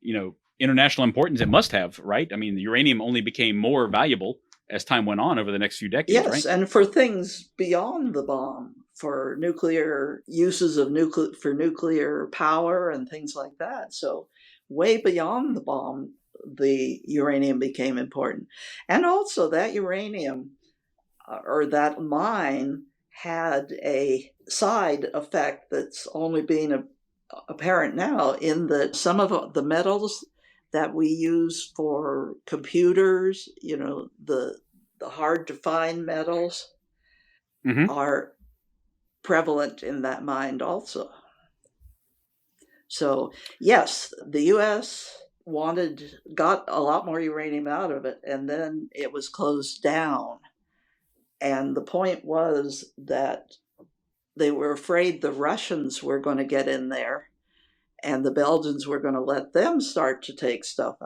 international importance? It must have, right? The uranium only became more valuable as time went on over the next few decades, yes, right? And for things beyond the bomb, for nuclear uses of nuclear power and things like that. So way beyond the bomb, the uranium became important. And also that uranium or that mine had a side effect that's only being apparent now, in that some of the metals that we use for computers, the hard to find metals, are prevalent in that mine also. So yes, the U.S. got a lot more uranium out of it, and then it was closed down. And the point was that they were afraid the Russians were going to get in there, and the Belgians were going to let them start to take stuff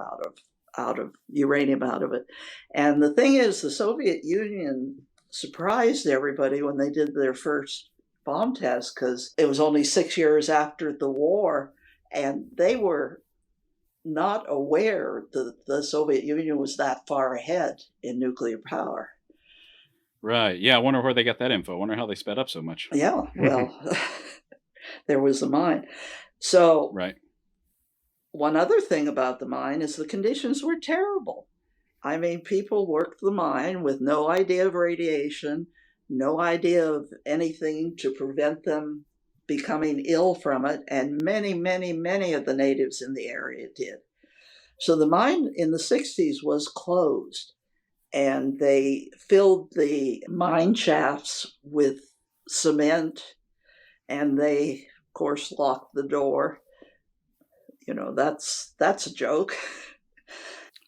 out of uranium out of it. And the thing is, the Soviet Union surprised everybody when they did their first bomb test, because it was only 6 years after the war, and they were not aware that the Soviet Union was that far ahead in nuclear power. Right. Yeah, I wonder where they got that info. I wonder how they sped up so much. Yeah, well, there was a mine. So, right. One other thing about the mine is the conditions were terrible. I mean, people worked the mine with no idea of radiation, no idea of anything to prevent them becoming ill from it, and many, many, many of the natives in the area did. So the mine in the 60s was closed, and they filled the mine shafts with cement, and they, of course, locked the door. That's a joke.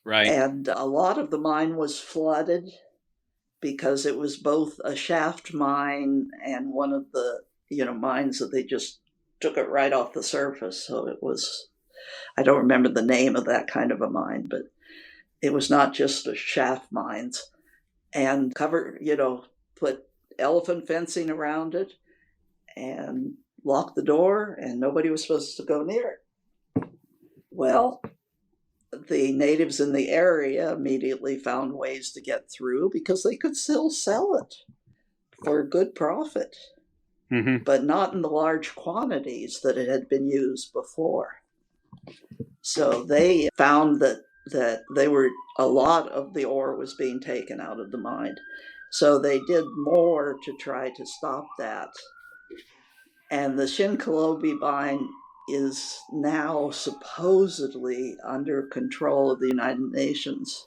Right. And a lot of the mine was flooded because it was both a shaft mine and one of the mines that they just took it right off the surface. So it was, I don't remember the name of that kind of a mine, but it was not just the shaft mines. And put elephant fencing around it and locked the door, and nobody was supposed to go near it. Well, the natives in the area immediately found ways to get through because they could still sell it for good profit, but not in the large quantities that it had been used before. So they found that a lot of the ore was being taken out of the mine. So they did more to try to stop that. And the Shinkolobwe mine is now supposedly under control of the United Nations,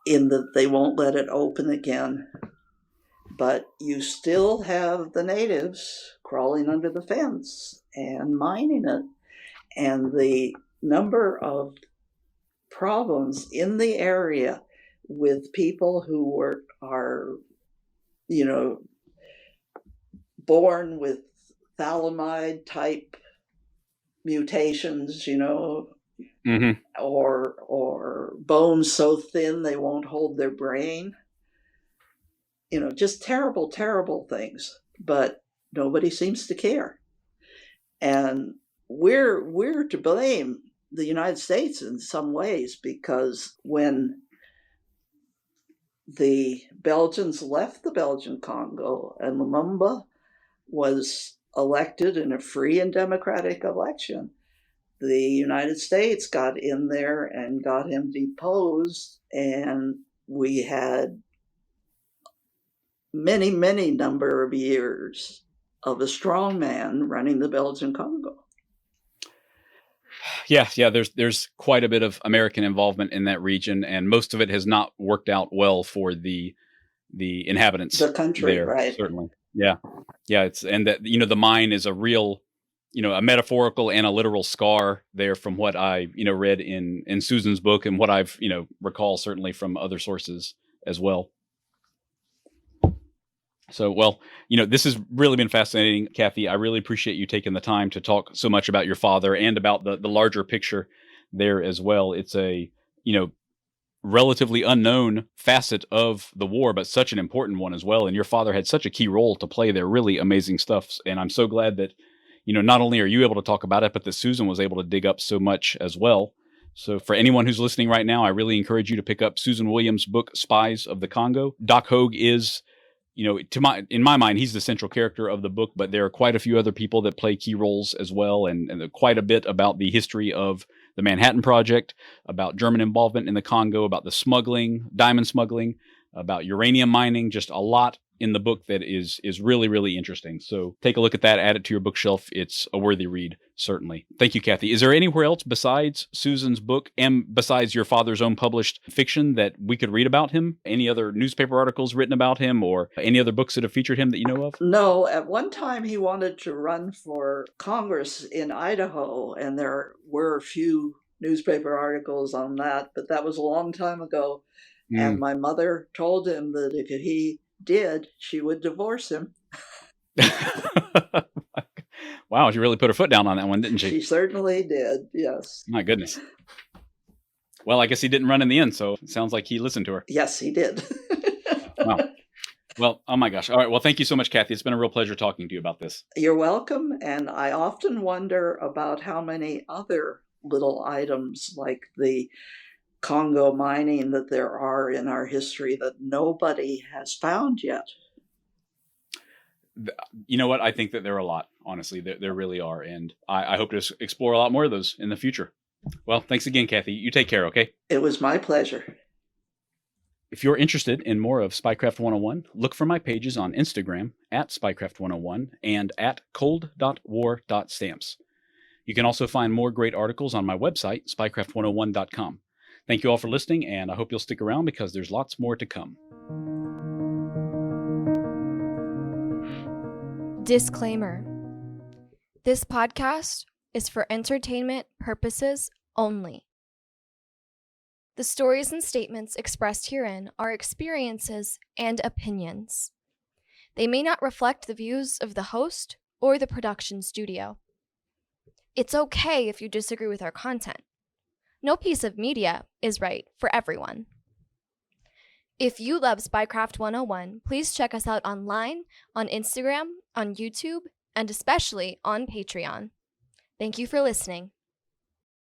in that they won't let it open again. But you still have the natives crawling under the fence and mining it. And the number of problems in the area with people who are born with thalamide type mutations, or bones so thin they won't hold their brain. Just terrible, terrible things. But nobody seems to care. And we're to blame, the United States, in some ways, because when the Belgians left the Belgian Congo and Lumumba was elected in a free and democratic election, the United States got in there and got him deposed, and we had many, many number of years of a strong man running the Belgian Congo. Yeah. There's quite a bit of American involvement in that region, and most of it has not worked out well for the inhabitants, the country there, right? Certainly. Yeah. It's, and that the mine is a real, a metaphorical and a literal scar there, from what I read in Susan's book, and what I've recall certainly from other sources as well. So, well, this has really been fascinating, Kathy. I really appreciate you taking the time to talk so much about your father and about the larger picture there as well. It's a, relatively unknown facet of the war, but such an important one as well. And your father had such a key role to play there. Really amazing stuff. And I'm so glad that, not only are you able to talk about it, but that Susan was able to dig up so much as well. So for anyone who's listening right now, I really encourage you to pick up Susan Williams' book, Spies of the Congo. Doc Hogue is, in my mind, he's the central character of the book, but there are quite a few other people that play key roles as well, and quite a bit about the history of the Manhattan Project, about German involvement in the Congo, about the smuggling, diamond smuggling, about uranium mining, just a lot in the book that is really, really interesting. So take a look at that, add it to your bookshelf. It's a worthy read, certainly. Thank you, Kathy. Is there anywhere else besides Susan's book and besides your father's own published fiction that we could read about him? Any other newspaper articles written about him or any other books that have featured him that you know of? No, at one time he wanted to run for Congress in Idaho, and there were a few newspaper articles on that, but that was a long time ago. And my mother told him that if he did, she would divorce him. Wow, she really put her foot down on that one, didn't she? She certainly did, yes. My goodness. Well, I guess he didn't run in the end, so it sounds like he listened to her. Yes, he did. Wow. Well, oh my gosh. All right. Well, thank you so much, Kathy. It's been a real pleasure talking to you about this. You're welcome. And I often wonder about how many other little items like the Congo mining that there are in our history that nobody has found yet. You know what? I think that there are a lot, honestly. There really are. And I hope to explore a lot more of those in the future. Well, thanks again, Kathy. You take care, okay? It was my pleasure. If you're interested in more of Spycraft 101, look for my pages on Instagram at Spycraft 101 and at cold.war.stamps. You can also find more great articles on my website, spycraft101.com. Thank you all for listening, and I hope you'll stick around because there's lots more to come. Disclaimer. This podcast is for entertainment purposes only. The stories and statements expressed herein are experiences and opinions. They may not reflect the views of the host or the production studio. It's okay if you disagree with our content. No piece of media is right for everyone. If you love Spycraft 101, please check us out online, on Instagram, on YouTube, and especially on Patreon. Thank you for listening.